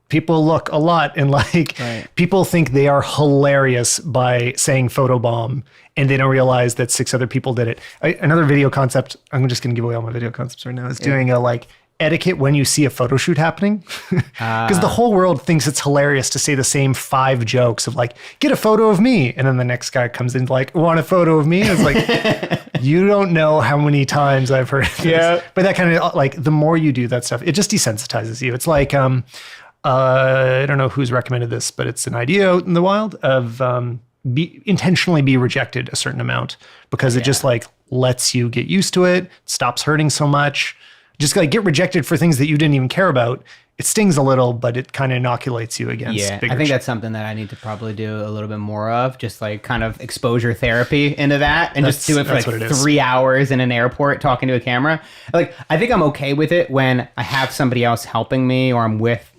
people look a lot, and like people think they are hilarious by saying photobomb, and they don't realize that 6 other people did it. Another video concept, I'm just going to give away all my video concepts right now, is doing a like etiquette when you see a photo shoot happening, because the whole world thinks it's hilarious to say the same 5 jokes of like, get a photo of me, and then the next guy comes in like, want a photo of me? And it's like, you don't know how many times I've heard this. Yeah. But that kind of like, the more you do that stuff, it just desensitizes you. It's like I don't know who's recommended this, but it's an idea out in the wild of intentionally be rejected a certain amount, because it just like lets you get used to it, stops hurting so much. Just like get rejected for things that you didn't even care about. It stings a little, but it kind of inoculates you against bigger I think that's something that I need to probably do a little bit more of, just like kind of exposure therapy into that, and just do it for like 3 hours in an airport talking to a camera. Like, I think I'm okay with it when I have somebody else helping me, or I'm with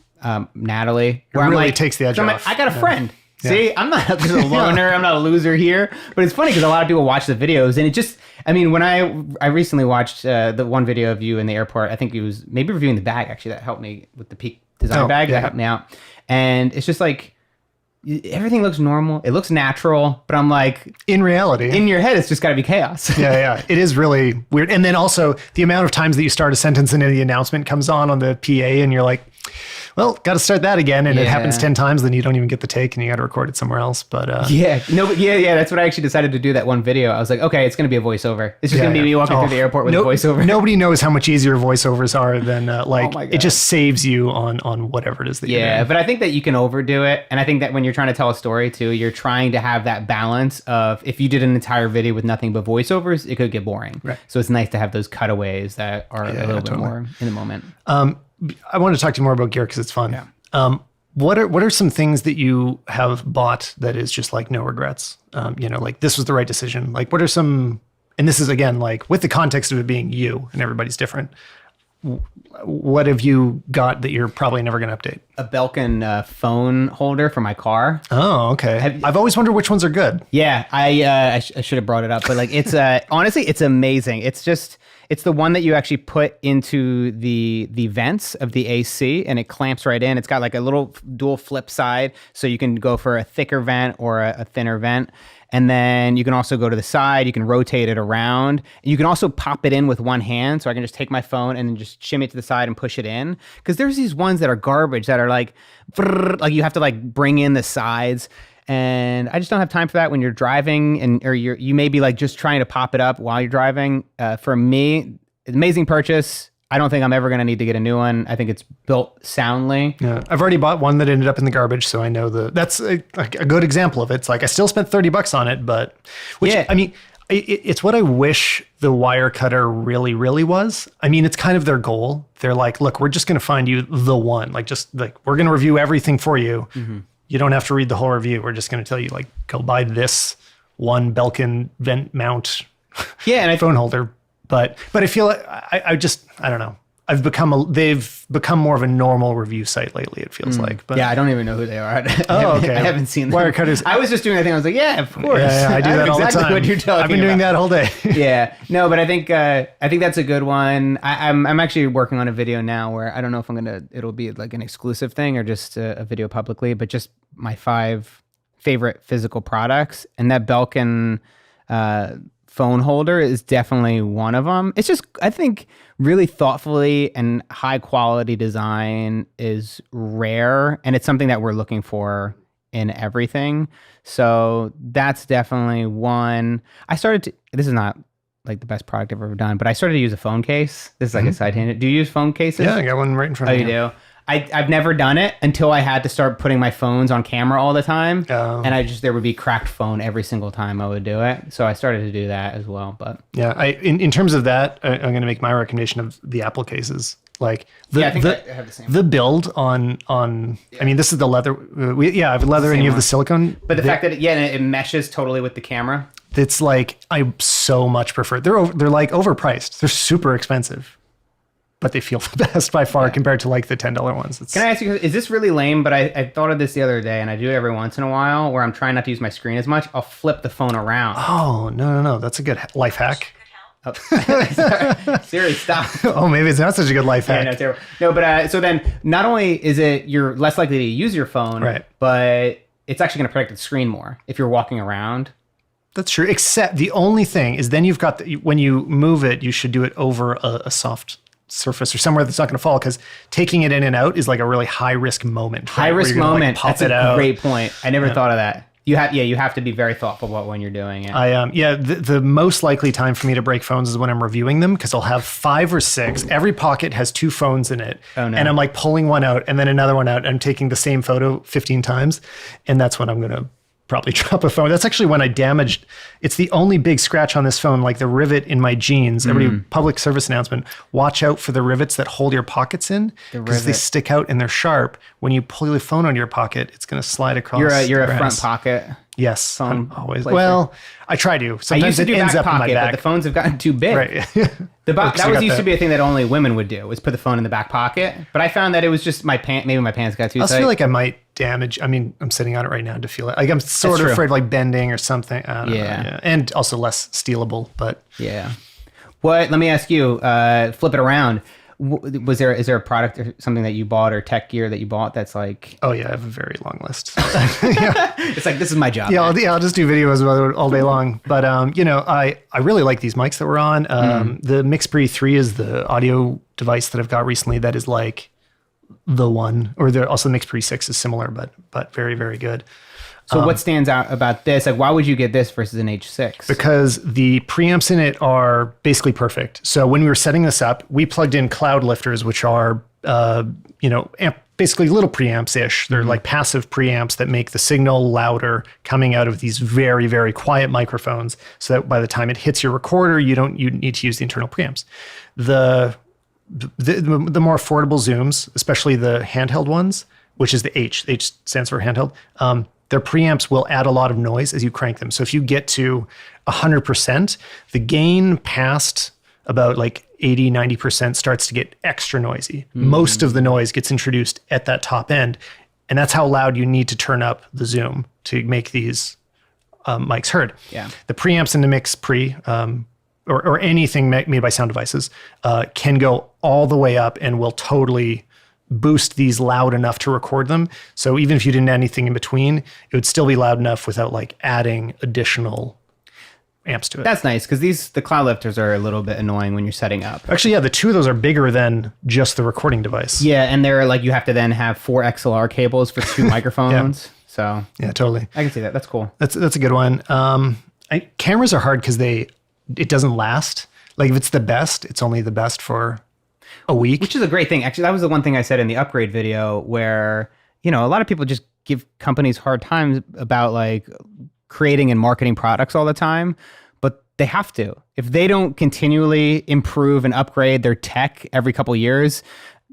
Natalie. Where It really I'm like, takes the edge I'm off. like, I got a friend. See, I'm not just a loner. I'm not a loser here. But it's funny because a lot of people watch the videos, and it just, I mean, when I recently watched the one video of you in the airport, I think it was maybe reviewing the bag, actually, that helped me with the Peak design bag. That helped me out. And it's just like, everything looks normal. It looks natural, but I'm like, in reality, in your head, it's just got to be chaos. Yeah. It is really weird. And then also the amount of times that you start a sentence and then the announcement comes on the PA, and you're like, well, got to start that again. And it happens 10 times, then you don't even get the take and you got to record it somewhere else. But that's what I actually decided to do that one video. I was like, okay, it's going to be a voiceover. It's just going to be me walking through the airport with a voiceover. Nobody knows how much easier voiceovers are than it just saves you on whatever it is that you're doing. Yeah, but I think that you can overdo it. And I think that when you're trying to tell a story too, you're trying to have that balance of, if you did an entire video with nothing but voiceovers, it could get boring. Right. So it's nice to have those cutaways that are a little bit more in the moment. I want to talk to you more about gear because it's fun. Yeah. What are some things that you have bought that is just like no regrets? Like this was the right decision. Like what are some, and this is again, like with the context of it being you and everybody's different. What have you got that you're probably never going to update? A Belkin phone holder for my car. Oh, okay. I've always wondered which ones are good. Yeah, I should have brought it up, but like it's honestly, it's amazing. It's the one that you actually put into the vents of the AC, and it clamps right in. It's got like a little dual flip side, so you can go for a thicker vent or a thinner vent. And then you can also go to the side. You can rotate it around. You can also pop it in with one hand. So I can just take my phone and then just shimmy it to the side and push it in. Because there's these ones that are garbage that are like you have to like bring in the sides. And I just don't have time for that when you're driving or you may be like just trying to pop it up while you're driving. For me, amazing purchase. I don't think I'm ever going to need to get a new one. I think it's built soundly. Yeah, I've already bought one that ended up in the garbage, so I know that's a good example of it. It's like I still spent $30 on it, but I mean, it's what I wish the Wirecutter really, really was. I mean, it's kind of their goal. They're like, look, we're just going to find you the one. Like, just like we're going to review everything for you. Mm-hmm. You don't have to read the whole review. We're just going to tell you, like, go buy this one Belkin vent mount phone holder. But I feel like I don't know. They've become more of a normal review site lately, it feels like. But yeah, I don't even know who they are. Okay. I haven't seen them. Wirecutters. I was just doing that thing. I was like, yeah, of course. Yeah, I do that all exactly the time. What you're talking I've been doing that all day. Yeah. No, but I think that's a good one. I'm actually working on a video now where I don't know if it'll be like an exclusive thing or just a video publicly, but just my 5 favorite physical products. And that Belkin phone holder is definitely one of them. It's just, I think, really thoughtfully and high quality design is rare, and it's something that we're looking for in everything. So that's definitely one. This is not like the best product I've ever done, but I started to use a phone case. This is like a side tangent. Do you use phone cases? Yeah, I got one right in front of me. Oh, you do? I've never done it until I had to start putting my phones on camera all the time. And there would be cracked phone every single time I would do it. So I started to do that as well. But yeah, in terms of that, I'm going to make my recommendation of the Apple cases. Like I think I have the same. The build on I mean, this is the leather. I have leather and you have the silicone. But the fact that it meshes totally with the camera. It's like, I so much prefer. They're like overpriced. They're super expensive, but they feel the best by far compared to like the $10 ones. Can I ask you, is this really lame? But I thought of this the other day, and I do it every once in a while where I'm trying not to use my screen as much. I'll flip the phone around. Oh, no. That's a good life hack. Oh. Siri, stop. Oh, maybe it's not such a good life hack. Yeah, no, terrible. No, but so then not only is it you're less likely to use your phone, right, but it's actually going to protect the screen more if you're walking around. That's true. Except the only thing is then you've got when you move it, you should do it over a soft surface or somewhere that's not going to fall, because taking it in and out is like a really high risk moment. High risk moment. That's a great point. I never thought of that. You have to be very thoughtful about when you're doing it. The most likely time for me to break phones is when I'm reviewing them, because I'll have 5 or 6. Every pocket has 2 phones in it. Oh, no. And I'm like pulling one out and then another one out. I'm taking the same photo 15 times. And that's when I'm going to probably drop a phone. That's actually when I damaged. It's the only big scratch on this phone, like the rivet in my jeans. Every public service announcement, watch out for the rivets that hold your pockets in, because they stick out and they're sharp. When you pull your phone onto your pocket, it's going to slide across. You're a front pocket. Yes, phone always. placer. Well, I try to. Sometimes it ends up in my back. But the phones have gotten too big. Right. That used to be a thing that only women would do, was put the phone in the back pocket. But I found that it was just maybe my pants got too tight. I feel like I might damage. I mean, I'm sitting on it right now to feel it. Like I'm sort of afraid of like bending or something. I don't know. Yeah. And also less stealable, but. Yeah. Let me ask you, flip it around. Is there a product or something that you bought or tech gear that you bought that's like... Oh yeah, I have a very long list. It's like, this is my job. Yeah, I'll just do videos about it all day long. But I really like these mics that we're on. The Mixpre 3 is the audio device that I've got recently that is like the one. Or also the Mixpre 6 is similar, but very, very good. So what stands out about this? Like, why would you get this versus an H6? Because the preamps in it are basically perfect. So when we were setting this up, we plugged in cloud lifters, which are, basically little preamps-ish. They're like passive preamps that make the signal louder coming out of these very, very quiet microphones, so that by the time it hits your recorder, you need to use the internal preamps. The more affordable Zooms, especially the handheld ones, which is the H stands for handheld, their preamps will add a lot of noise as you crank them. So if you get to 100%, the gain past about like 80, 90% starts to get extra noisy. Most of the noise gets introduced at that top end. And that's how loud you need to turn up the Zoom to make these mics heard. Yeah. The preamps in the Mixpre, or anything made by sound devices, can go all the way up and will totally boost these loud enough to record them. So even if you didn't add anything in between, it would still be loud enough without like adding additional amps to it. That's nice, because the cloud lifters are a little bit annoying when you're setting up. Actually, yeah, the 2 of those are bigger than just the recording device. Yeah, and they're like, you have to then have 4 XLR cables for 2 microphones. So Yeah, totally. I can see that. That's cool. That's a good one. Cameras are hard because it doesn't last. Like if it's the best, it's only the best for a week. Which is a great thing. Actually, that was the one thing I said in the upgrade video where, a lot of people just give companies hard times about like creating and marketing products all the time, but they have to. If they don't continually improve and upgrade their tech every couple of years,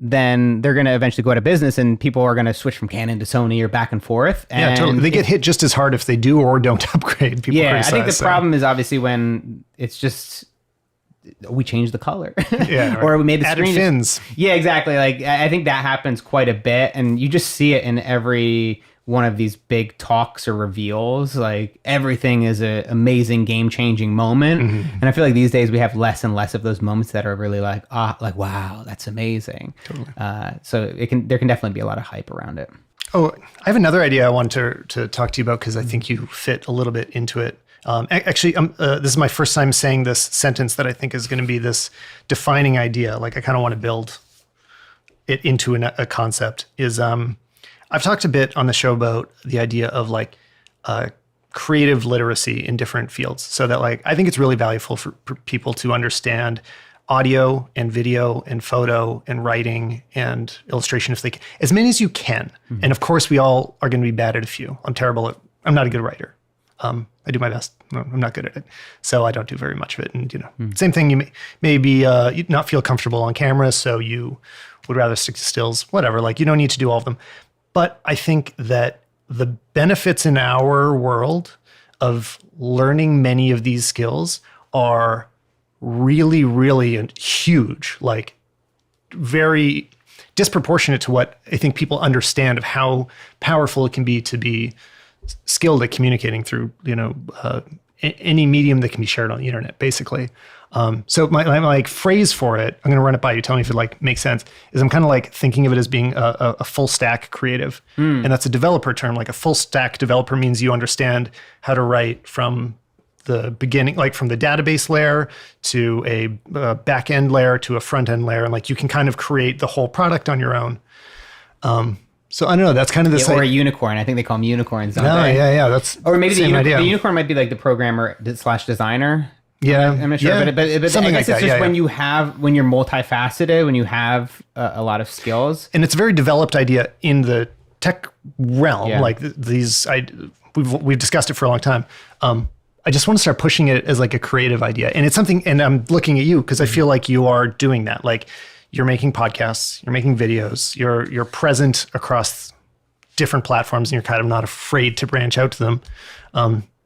then they're going to eventually go out of business and people are going to switch from Canon to Sony or back and forth. And yeah, totally. They get hit just as hard if they do or don't upgrade. People I think the problem is obviously when it's just, we changed the color. Yeah, or we made the added screen. fins. Yeah, exactly. Like I think that happens quite a bit. And you just see it in every one of these big talks or reveals. Like everything is an amazing game-changing moment. And I feel like these days we have less and less of those moments that are really like wow, that's amazing. Totally. So there can definitely be a lot of hype around it. Oh, I have another idea I want to talk to you about because I think you fit a little bit into it. Actually, this is my first time saying this sentence that I think is going to be this defining idea. Like I kind of want to build it into a concept. I've talked a bit on the show about the idea of like creative literacy in different fields. So that like I think it's really valuable for people to understand audio and video and photo and writing and illustration if they can, as many as you can. And of course, we all are going to be bad at a few. I'm not a good writer. I do my best. No, I'm not good at it. So I don't do very much of it. And, same thing, you maybe not feel comfortable on camera, so you would rather stick to stills, whatever. Like you don't need to do all of them. But I think that the benefits in our world of learning many of these skills are really, really huge, like very disproportionate to what I think people understand of how powerful it can be to be skilled at communicating through, any medium that can be shared on the internet, basically. So my like phrase for it, I'm going to run it by you. Tell me if it like makes sense. Is I'm kind of like thinking of it as being a full stack creative, and that's a developer term. Like a full stack developer means you understand how to write from the beginning, like from the database layer to a back end layer to a front end layer, and like you can kind of create the whole product on your own. So I don't know. That's kind of this. Or like, a unicorn. I think they call them unicorns. Don't no, they? yeah. That's or maybe the idea. unicorn might be like the programmer / designer. Yeah, I'm not sure, yeah. but Something I guess like it's that. just Yeah, when you're multifaceted, when you have a lot of skills. and it's a very developed idea in the tech realm. Yeah. Like we've discussed it for a long time. I just want to start pushing it as like a creative idea, and it's something. And I'm looking at you because I feel like you are doing that. Like you're making podcasts, you're making videos, you're present across different platforms, and you're kind of not afraid to branch out to them.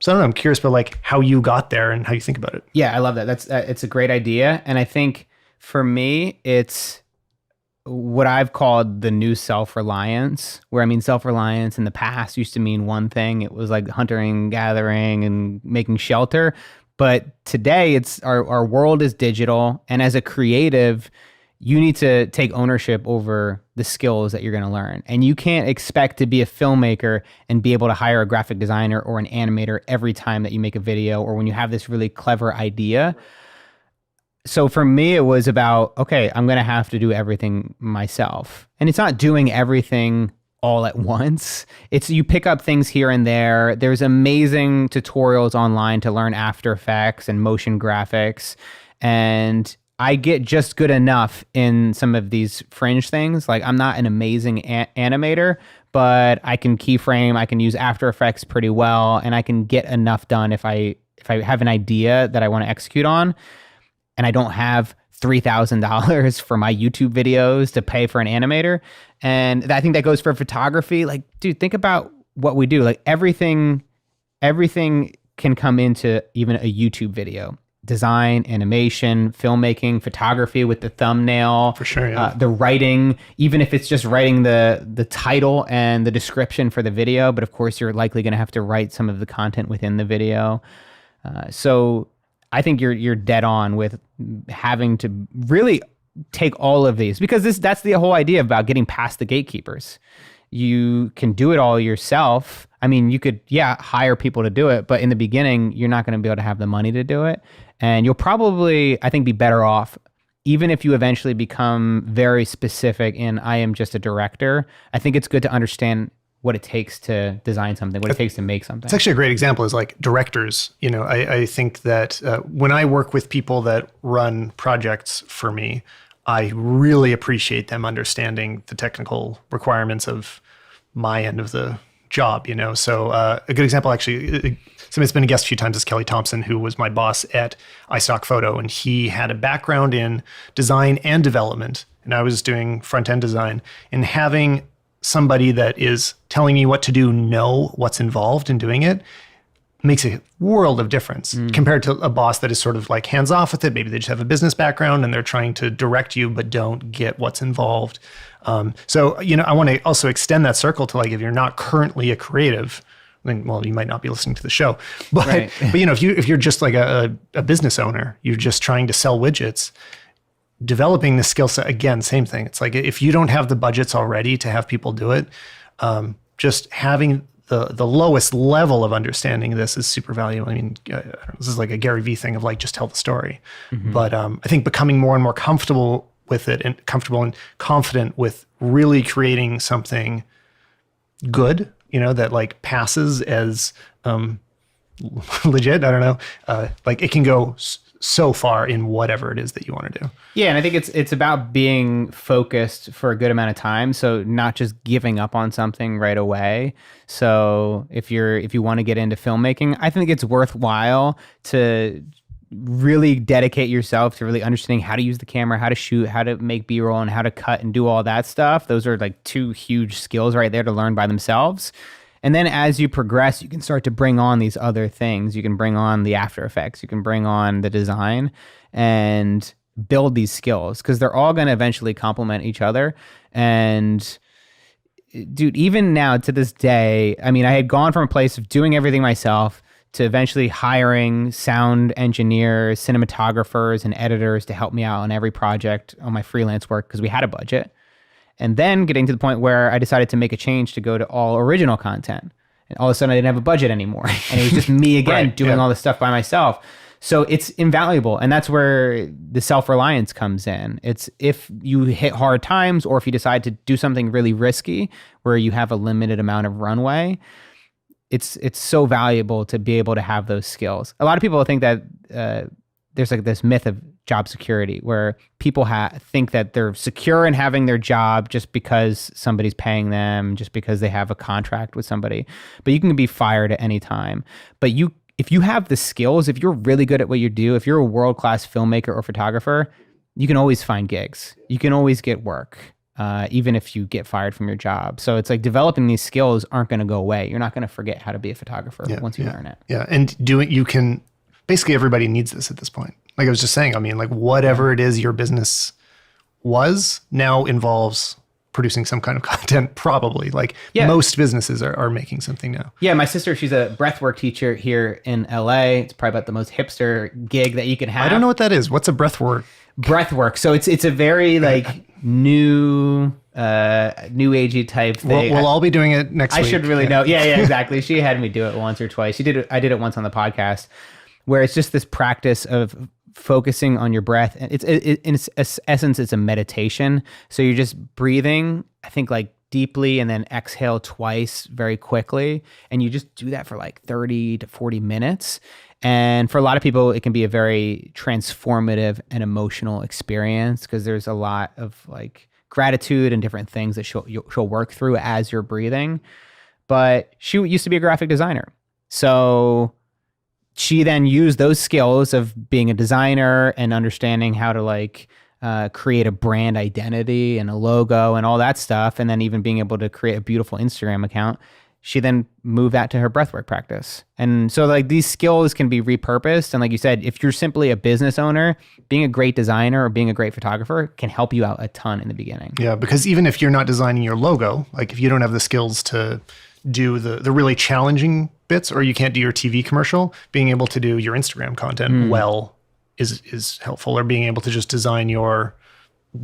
So I don't know, I'm curious about like how you got there and how you think about it. Yeah, I love that. It's a great idea. And I think for me, it's what I've called the new self-reliance, where I mean, self-reliance in the past used to mean one thing. It was like hunting, gathering, and making shelter. But today it's our world is digital. And as a creative, you need to take ownership over the skills that you're going to learn. And you can't expect to be a filmmaker and be able to hire a graphic designer or an animator every time that you make a video or when you have this really clever idea. So for me, it was about, okay, I'm going to have to do everything myself. And it's not doing everything all at once. It's you pick up things here and there. There's amazing tutorials online to learn After Effects and motion graphics. And I get just good enough in some of these fringe things. Like I'm not an amazing animator, but I can keyframe, I can use After Effects pretty well, and I can get enough done if I have an idea that I want to execute on, and I don't have $3,000 for my YouTube videos to pay for an animator. And I think that goes for photography. Like, dude, think about what we do. Like everything can come into even a YouTube video. Design, animation, filmmaking, photography with the thumbnail. For sure, yeah. The writing, even if it's just writing the title and the description for the video, but of course you're likely going to have to write some of the content within the video. So I think you're dead on with having to really take all of these, because that's the whole idea about getting past the gatekeepers. You can do it all yourself. I mean, you could, hire people to do it, but in the beginning, you're not going to be able to have the money to do it. And you'll probably, I think, be better off, even if you eventually become very specific in, I am just a director. I think it's good to understand what it takes to design something, what it takes to make something. It's actually a great example is like directors. You know, I think that when I work with people that run projects for me, I really appreciate them understanding the technical requirements of my end of the job, you know? So a good example, actually, somebody that's been a guest a few times is Kelly Thompson, who was my boss at iStock Photo. And he had a background in design and development. And I was doing front-end design. And having somebody that is telling me what to do know what's involved in doing it makes a world of difference compared to a boss that is sort of like hands off with it. Maybe they just have a business background and they're trying to direct you, but don't get what's involved. So, you know, I want to also extend that circle to like, if you're not currently a creative, then, well, you might not be listening to the show, but, Right. but you know, if you're just like a business owner, you're just trying to sell widgets, developing the skill set, again, same thing. It's like, if you don't have the budgets already to have people do it, just having the lowest level of understanding of this is super valuable. I mean, this is like a Gary Vee thing of like, just tell the story. But I think becoming more and more comfortable with it and comfortable and confident with really creating something good, you know, that like passes as legit. I don't know. Like it can go so far in whatever it is that you want to do. Yeah, and I think it's about being focused for a good amount of time. So not just giving up on something right away. So if you want to get into filmmaking, I think it's worthwhile to really dedicate yourself to really understanding how to use the camera, how to shoot, how to make B-roll, and how to cut and do all that stuff. Those are like 2 huge skills right there to learn by themselves. And then as you progress, you can start to bring on these other things. You can bring on the After Effects, you can bring on the design and build these skills because they're all going to eventually complement each other. And dude, even now to this day, I mean, I had gone from a place of doing everything myself to eventually hiring sound engineers, cinematographers, and editors to help me out on every project on my freelance work because we had a budget. And then getting to the point where I decided to make a change to go to all original content. And all of a sudden I didn't have a budget anymore. And it was just me again doing all this stuff by myself. So it's invaluable. And that's where the self-reliance comes in. It's if you hit hard times or if you decide to do something really risky where you have a limited amount of runway, it's so valuable to be able to have those skills. A lot of people think that there's like this myth of job security where people think that they're secure in having their job just because somebody's paying them, just because they have a contract with somebody. But you can be fired at any time. But if you have the skills, if you're really good at what you do, if you're a world-class filmmaker or photographer, you can always find gigs. You can always get work, even if you get fired from your job. So it's like developing these skills aren't going to go away. You're not going to forget how to be a photographer once you learn it. Yeah, and basically everybody needs this at this point. Like I was just saying, I mean, like whatever it is your business was now involves producing some kind of content, probably. Like most businesses are making something now. Yeah, my sister, she's a breathwork teacher here in LA. It's probably about the most hipster gig that you can have. I don't know what that is. What's a breathwork? Breathwork. So it's a very like new agey type thing. We'll all be doing it next week. I should really know. Yeah, exactly. She had me do it once or twice. I did it once on the podcast where it's just this practice of focusing on your breath. And in its essence, it's a meditation. So you're just breathing, I think like deeply and then exhale twice very quickly. And you just do that for like 30 to 40 minutes. And for a lot of people, it can be a very transformative and emotional experience because there's a lot of like gratitude and different things that she'll work through as you're breathing. But she used to be a graphic designer. So she then used those skills of being a designer and understanding how to like create a brand identity and a logo and all that stuff. And then even being able to create a beautiful Instagram account. She then moved that to her breathwork practice. And so like these skills can be repurposed. And like you said, if you're simply a business owner, being a great designer or being a great photographer can help you out a ton in the beginning. Yeah, because even if you're not designing your logo, like if you don't have the skills to do the really challenging bits, or you can't do your TV commercial, being able to do your Instagram content well is helpful, or being able to just design your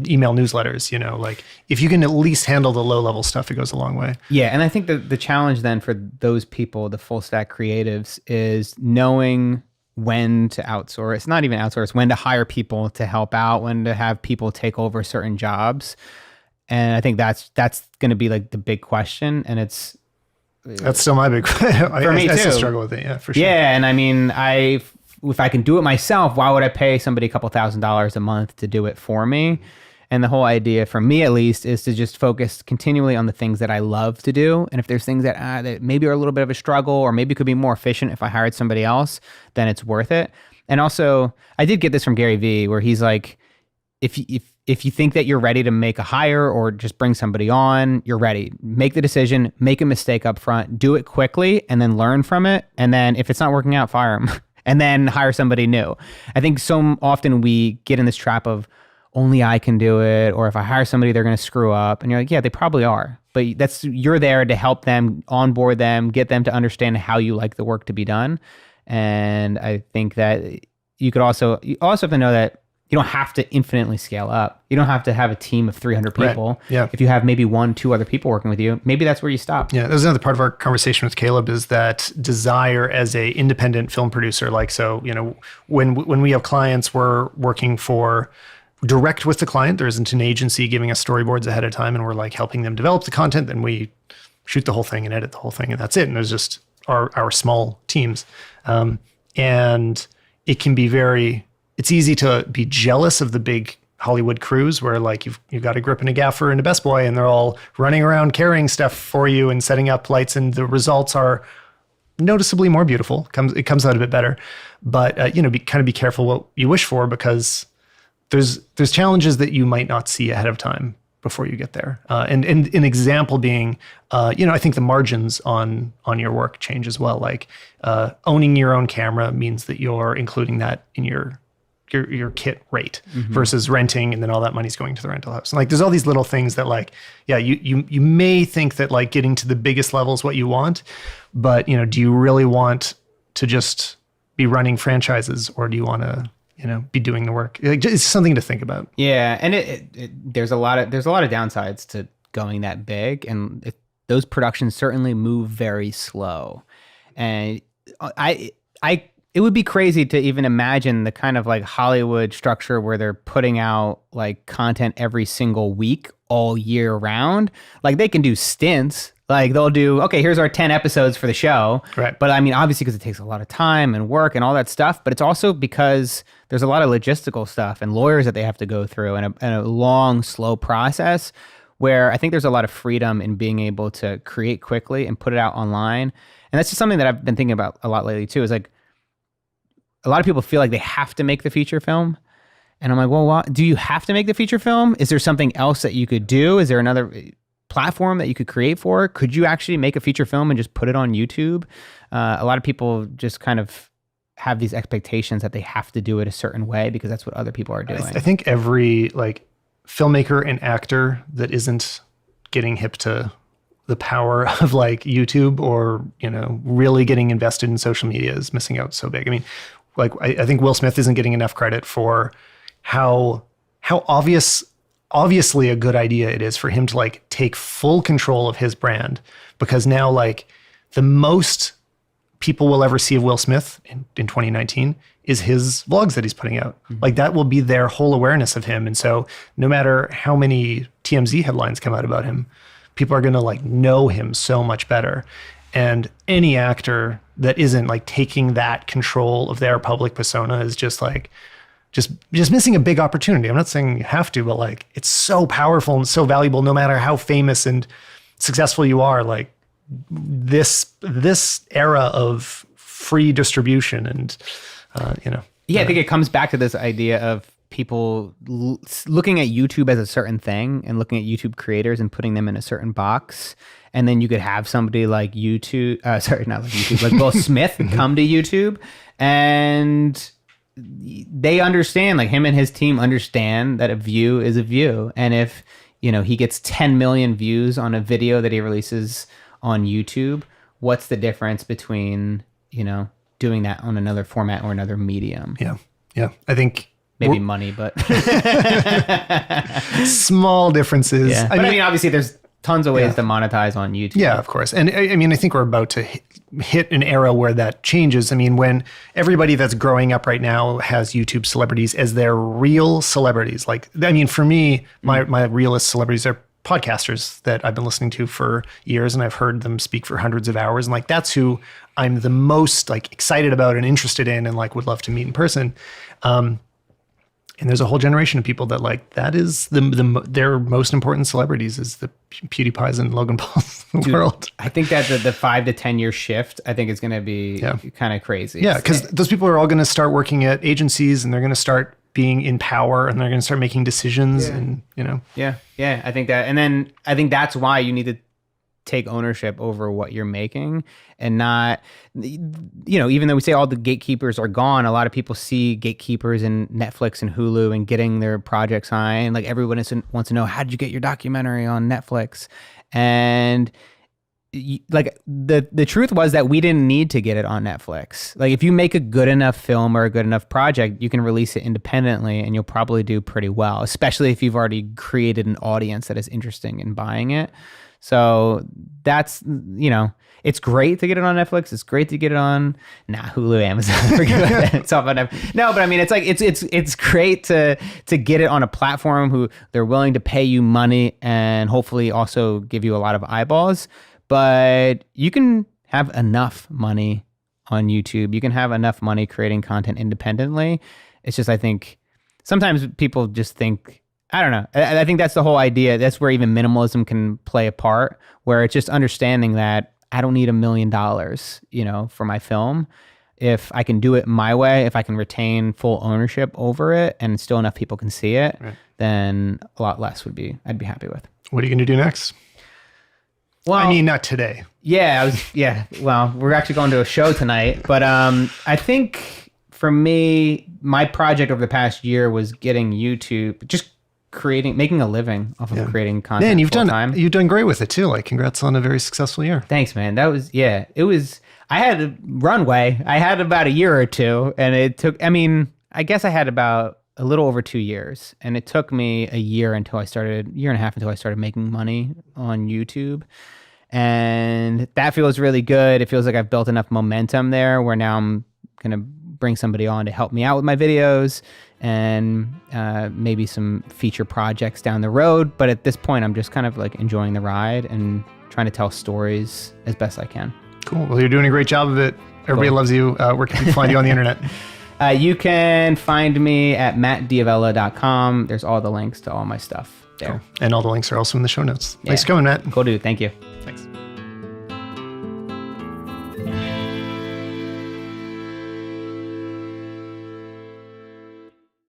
email newsletters, you know, like if you can at least handle the low level stuff, it goes a long way. Yeah. And I think the challenge then for those people, the full stack creatives, is knowing when to outsource, not even outsource, when to hire people to help out, when to have people take over certain jobs. And I think that's going to be like the big question. And it's That's still my big, For me I too. still struggle with it. Yeah, for sure. Yeah. And I mean, if I can do it myself, why would I pay somebody a couple $1,000s a month to do it for me? And the whole idea, for me at least, is to just focus continually on the things that I love to do. And if there's things that maybe are a little bit of a struggle, or maybe could be more efficient if I hired somebody else, then it's worth it. And also, I did get this from Gary Vee, where he's like, if you think that you're ready to make a hire or just bring somebody on, you're ready. Make the decision, make a mistake up front, do it quickly, and then learn from it. And then if it's not working out, fire them, and then hire somebody new. I think so often we get in this trap of, only I can do it, or if I hire somebody, they're going to screw up. And you're like, yeah, they probably are. But you're there to help them, onboard them, get them to understand how you like the work to be done. And I think that you also have to know that you don't have to infinitely scale up. You don't have to have a team of 300 people. Right. Yeah. If you have maybe 1-2 other people working with you, maybe that's where you stop. Yeah, there's another part of our conversation with Caleb is that desire as a independent film producer. Like, so, when we have clients, we're working for direct with the client. There isn't an agency giving us storyboards ahead of time, and we're like helping them develop the content. Then we shoot the whole thing and edit the whole thing, and that's it. And there's just our small teams. And it can be it's easy to be jealous of the big Hollywood crews where like you've got a grip and a gaffer and a best boy, and they're all running around carrying stuff for you and setting up lights, and the results are noticeably more beautiful. It comes out a bit better. But be careful what you wish for, because there's challenges that you might not see ahead of time before you get there. And an example being, I think the margins on your work change as well. Like owning your own camera means that you're including that in your kit rate versus renting, and then all that money's going to the rental house. And like there's all these little things that like, yeah, you may think that like getting to the biggest level is what you want, but do you really want to just be running franchises, or do you want to be doing the work? It's something to think about. Yeah, and there's a lot of downsides to going that big, and those productions certainly move very slow. And it would be crazy to even imagine the kind of like Hollywood structure where they're putting out like content every single week all year round. Like they can do stints. Like they'll do, okay, here's our 10 episodes for the show. Right. But I mean, obviously because it takes a lot of time and work and all that stuff, but it's also because there's a lot of logistical stuff and lawyers that they have to go through, and a long, slow process where I think there's a lot of freedom in being able to create quickly and put it out online. And that's just something that I've been thinking about a lot lately too, is like a lot of people feel like they have to make the feature film. And I'm like, well, do you have to make the feature film? Is there something else that you could do? Is there another platform that you could create for? Could you actually make a feature film and just put it on YouTube? A lot of people just kind of have these expectations that they have to do it a certain way because that's what other people are doing. I think every like filmmaker and actor that isn't getting hip to the power of like YouTube or, really getting invested in social media is missing out so big. I mean, like I think Will Smith isn't getting enough credit for how obviously a good idea it is for him to like take full control of his brand, because now like the most people will ever see of Will Smith in 2019 is his vlogs that he's putting out. Like that will be their whole awareness of him. And so no matter how many TMZ headlines come out about him, people are going to like know him so much better. And any actor that isn't like taking that control of their public persona is just like, just missing a big opportunity. I'm not saying you have to, but like it's so powerful and so valuable no matter how famous and successful you are. Like this era of free distribution and, Yeah, I think it comes back to this idea of people looking at YouTube as a certain thing and looking at YouTube creators and putting them in a certain box. And then you could have somebody like like Will Smith come to YouTube, and they understand, like him and his team understand that a view is a view. And if, he gets 10 million views on a video that he releases on YouTube, what's the difference between, doing that on another format or another medium? Yeah. Yeah. I think maybe money, but small differences. Yeah. But I mean, obviously there's tons of ways to monetize on YouTube. Yeah, of course. And I mean, I think we're about to hit an era where that changes. I mean, when everybody that's growing up right now has YouTube celebrities as their real celebrities. Like, I mean, for me, my realest celebrities are podcasters that I've been listening to for years, and I've heard them speak for hundreds of hours. And like, that's who I'm the most like excited about and interested in and like would love to meet in person. And there's a whole generation of people that like, that is their most important celebrities is the PewDiePies and Logan Pauls of the world. I think that the 5 to 10 year shift, I think is going to be kind of crazy. Yeah. Cause those people are all going to start working at agencies and they're going to start being in power and they're going to start making decisions and, you know. Yeah. Yeah. I think that, and then I think that's why you need to take ownership over what you're making and not, you know, even though we say all the gatekeepers are gone, a lot of people see gatekeepers in Netflix and Hulu and getting their projects signed. Like everyone wants to know, how did you get your documentary on Netflix? And like the truth was that we didn't need to get it on Netflix. Like if you make a good enough film or a good enough project, you can release it independently and you'll probably do pretty well, especially if you've already created an audience that is interested in buying it. So that's, you know, it's great to get it on Netflix. It's great to get it on Hulu, Amazon. It's all about no, but I mean, it's like it's great to get it on a platform who they're willing to pay you money and hopefully also give you a lot of eyeballs. But you can have enough money on YouTube. You can have enough money creating content independently. It's just, I think sometimes people just think, I don't know. I think that's the whole idea. That's where even minimalism can play a part, where it's just understanding that I don't need $1 million, you know, for my film. If I can do it my way, if I can retain full ownership over it and still enough people can see it, then a lot less I'd be happy with. What are you going to do next? Well, I mean, not today. Yeah, well, we're actually going to a show tonight, but I think for me, my project over the past year was getting YouTube, just making a living off of creating content. Man, you've done great with it too. Like, congrats on a very successful year. Thanks, man. I had a runway. I had about a year or two, and it took, I guess I had about a little over 2 years, and it took me a year and a half until I started making money on YouTube. And that feels really good. It feels like I've built enough momentum there where now I'm going to bring somebody on to help me out with my videos and maybe some feature projects down the road. But at this point, I'm just kind of like enjoying the ride and trying to tell stories as best I can. Cool. Well, you're doing a great job of it. Everybody loves you. Where can we find you on the internet? You can find me at mattdiavella.com. There's all the links to all my stuff there. Cool. And all the links are also in the show notes. Thanks for coming, Matt. Cool, dude. Thank you.